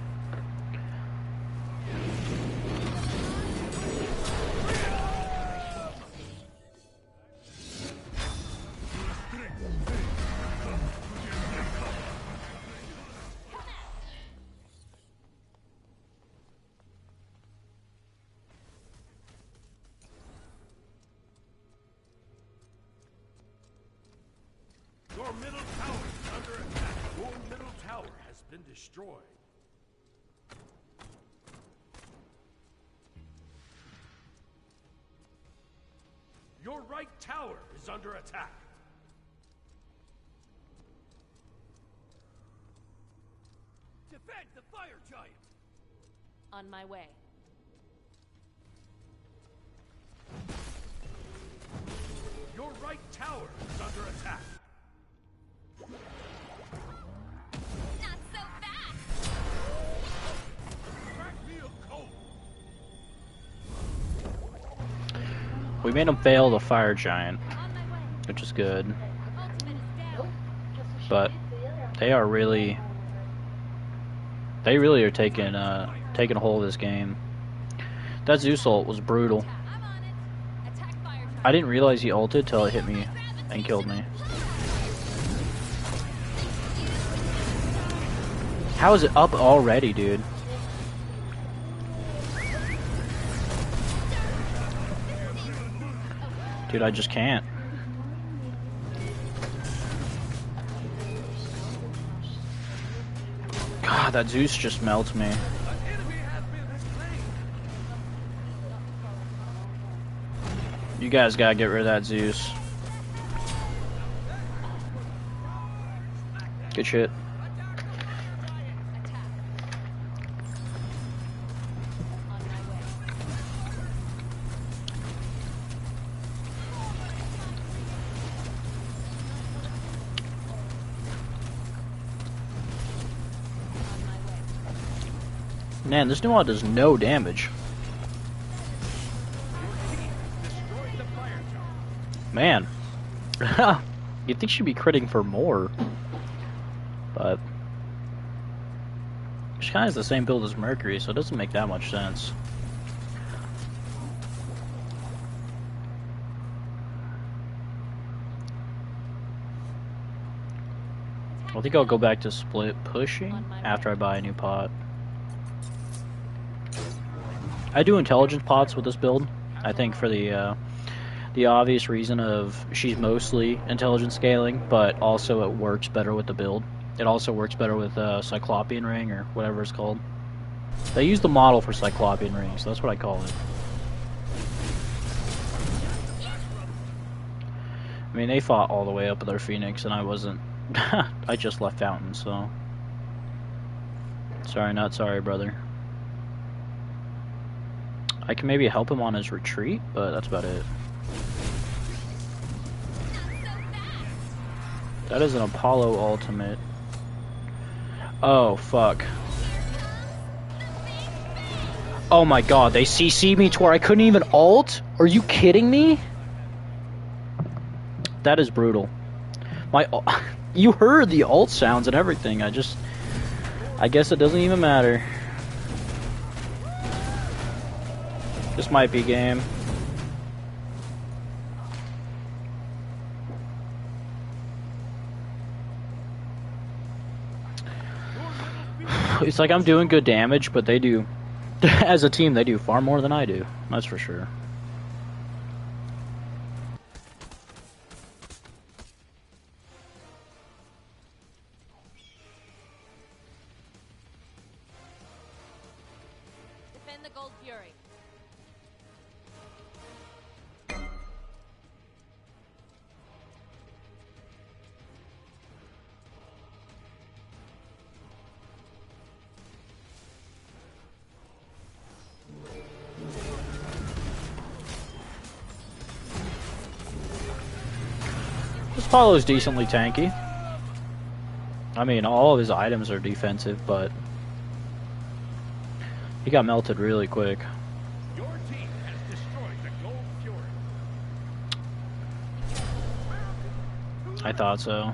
S3: Your middle tower is under attack. Your middle tower has been destroyed. Your right tower is under attack. Defend the fire giant.
S4: On my way.
S3: Your right tower is under attack.
S4: Not so fast.
S3: Crack me a cold.
S1: We made him fail the fire giant,
S4: On my way.
S1: which is good.
S4: Ultimate is down.
S1: But they really are taking a hold of this game. That Zeus ult was brutal.
S4: I'm on it. Attack fire giant.
S1: I didn't realize he ulted till it hit me and killed me. How is it up already, dude? Dude, I just can't. God, that Zeus just melts me. You guys gotta get rid of that Zeus. Good shit.
S4: On my way. On my way.
S1: Man, this new one does no damage.
S3: Destroyed the fire giant.
S1: Man. You'd think she'd be critting for more. But she kind of has the same build as Mercury, so it doesn't make that much sense. I think I'll go back to split pushing after I buy a new pot. I do intelligence pots with this build. I think for the obvious reason of she's mostly intelligence scaling, but also it works better with the build. It also works better with Cyclopean Ring or whatever it's called. They use the model for Cyclopean Ring, so that's what I call it. I mean, they fought all the way up with their Phoenix, and I wasn't. I just left Fountain, so. Sorry, not sorry, brother. I can maybe help him on his retreat, but that's about it. That is an Apollo ultimate. Oh, fuck. Oh my god, they CC'd me to where I couldn't even ult? Are you kidding me? That is brutal. You heard the ult sounds and everything. I guess it doesn't even matter. This might be game. It's like I'm doing good damage, but they do As a team, they do far more than I do. That's for sure.
S4: Defend the Gold Fury.
S1: This Apollo's decently tanky. I mean, all of his items are defensive, but he got melted really quick.
S3: Your team has destroyed the Gold Fury.
S1: I thought so.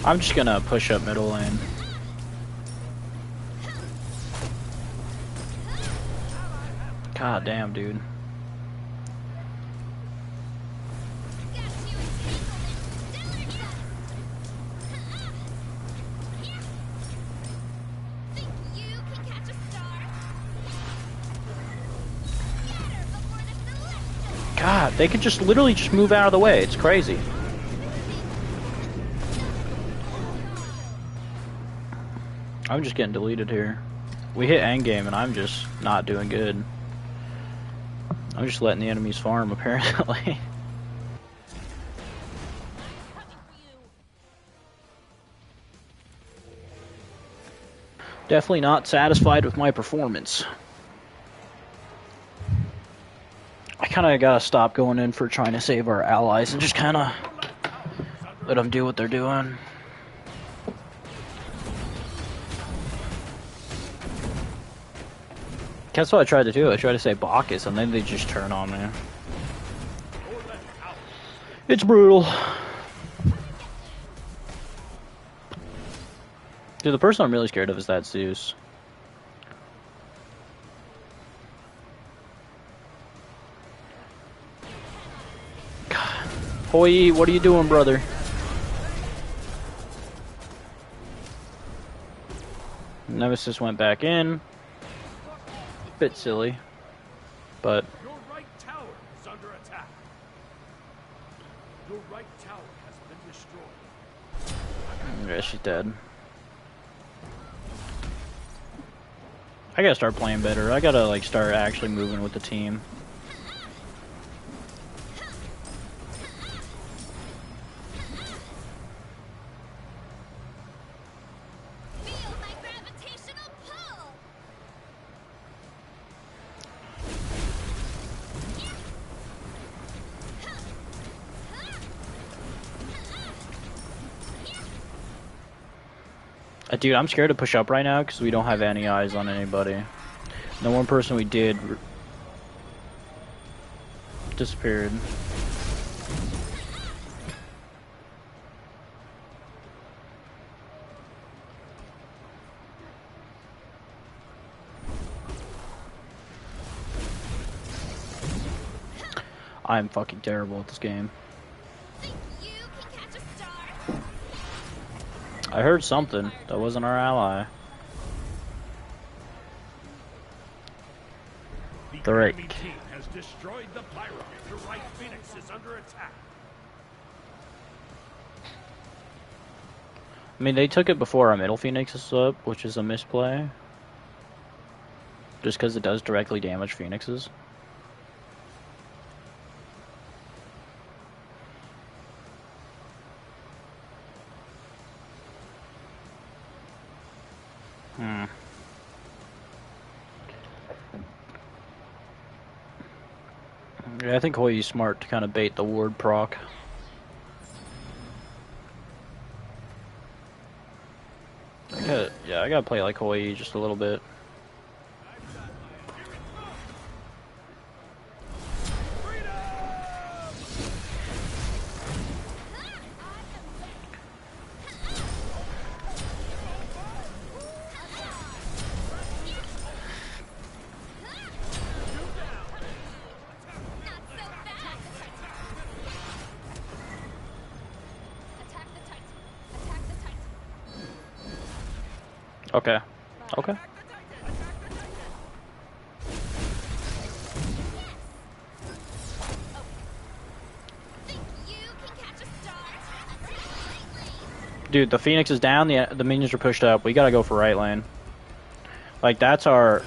S1: I'm just gonna push up middle lane. God damn, dude. God, they could just literally just move out of the way. It's crazy. I'm just getting deleted here. We hit endgame and I'm just not doing good. I'm just letting the enemies farm, apparently. Definitely not satisfied with my performance. I kind of gotta stop going in for trying to save our allies and just kind of let them do what they're doing. That's what I tried to do. I tried to say Bacchus, and then they just turn on me. It's brutal. Dude, the person I'm really scared of is that Zeus. God. Hoi, what are you doing, brother? Nemesis went back in. Bit silly, but
S3: Your right tower is under attack. Your right tower has been destroyed.
S1: yeah, she's dead. I gotta start playing better. I gotta like start actually moving with the team.
S4: Feel my gravitational pull.
S1: Dude, I'm scared to push up right now because we don't have any eyes on anybody. The one person we did disappeared. I'm fucking terrible at this game.
S4: Think you can catch a star?
S1: I heard something. That wasn't our ally.
S3: The
S1: Right.
S3: enemy team has destroyed the pyramid. Your right Phoenix is under attack.
S1: I mean, they took it before our middle Phoenix is up, which is a misplay. Just because it does directly damage Phoenixes. Yeah, I think Hoi's smart to kind of bait the ward proc. I gotta play like Hoi just a little bit.
S4: Attack the Titan. Attack the Titan.
S1: Okay. Okay.
S4: Attack the
S1: Dude, the Phoenix is down, the minions are pushed up. We gotta go for right lane. Like, that's our...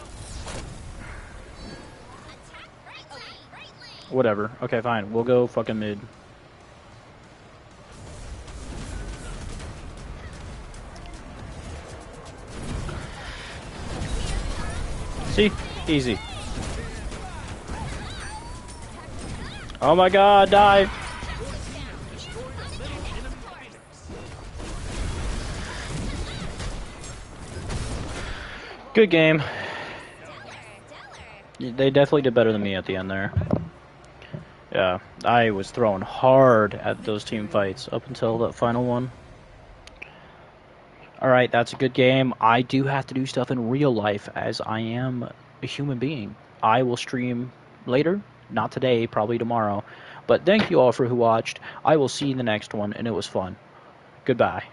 S1: Whatever. Okay, fine. We'll go fucking mid. See? Easy. Oh my god, dive! Good game. They definitely did better than me at the end there. Yeah, I was throwing hard at those team fights up until that final one. Alright, that's a good game. I do have to do stuff in real life as I am a human being. I will stream later. Not today, probably tomorrow. But thank you all for who watched. I will see you in the next one, and it was fun. Goodbye.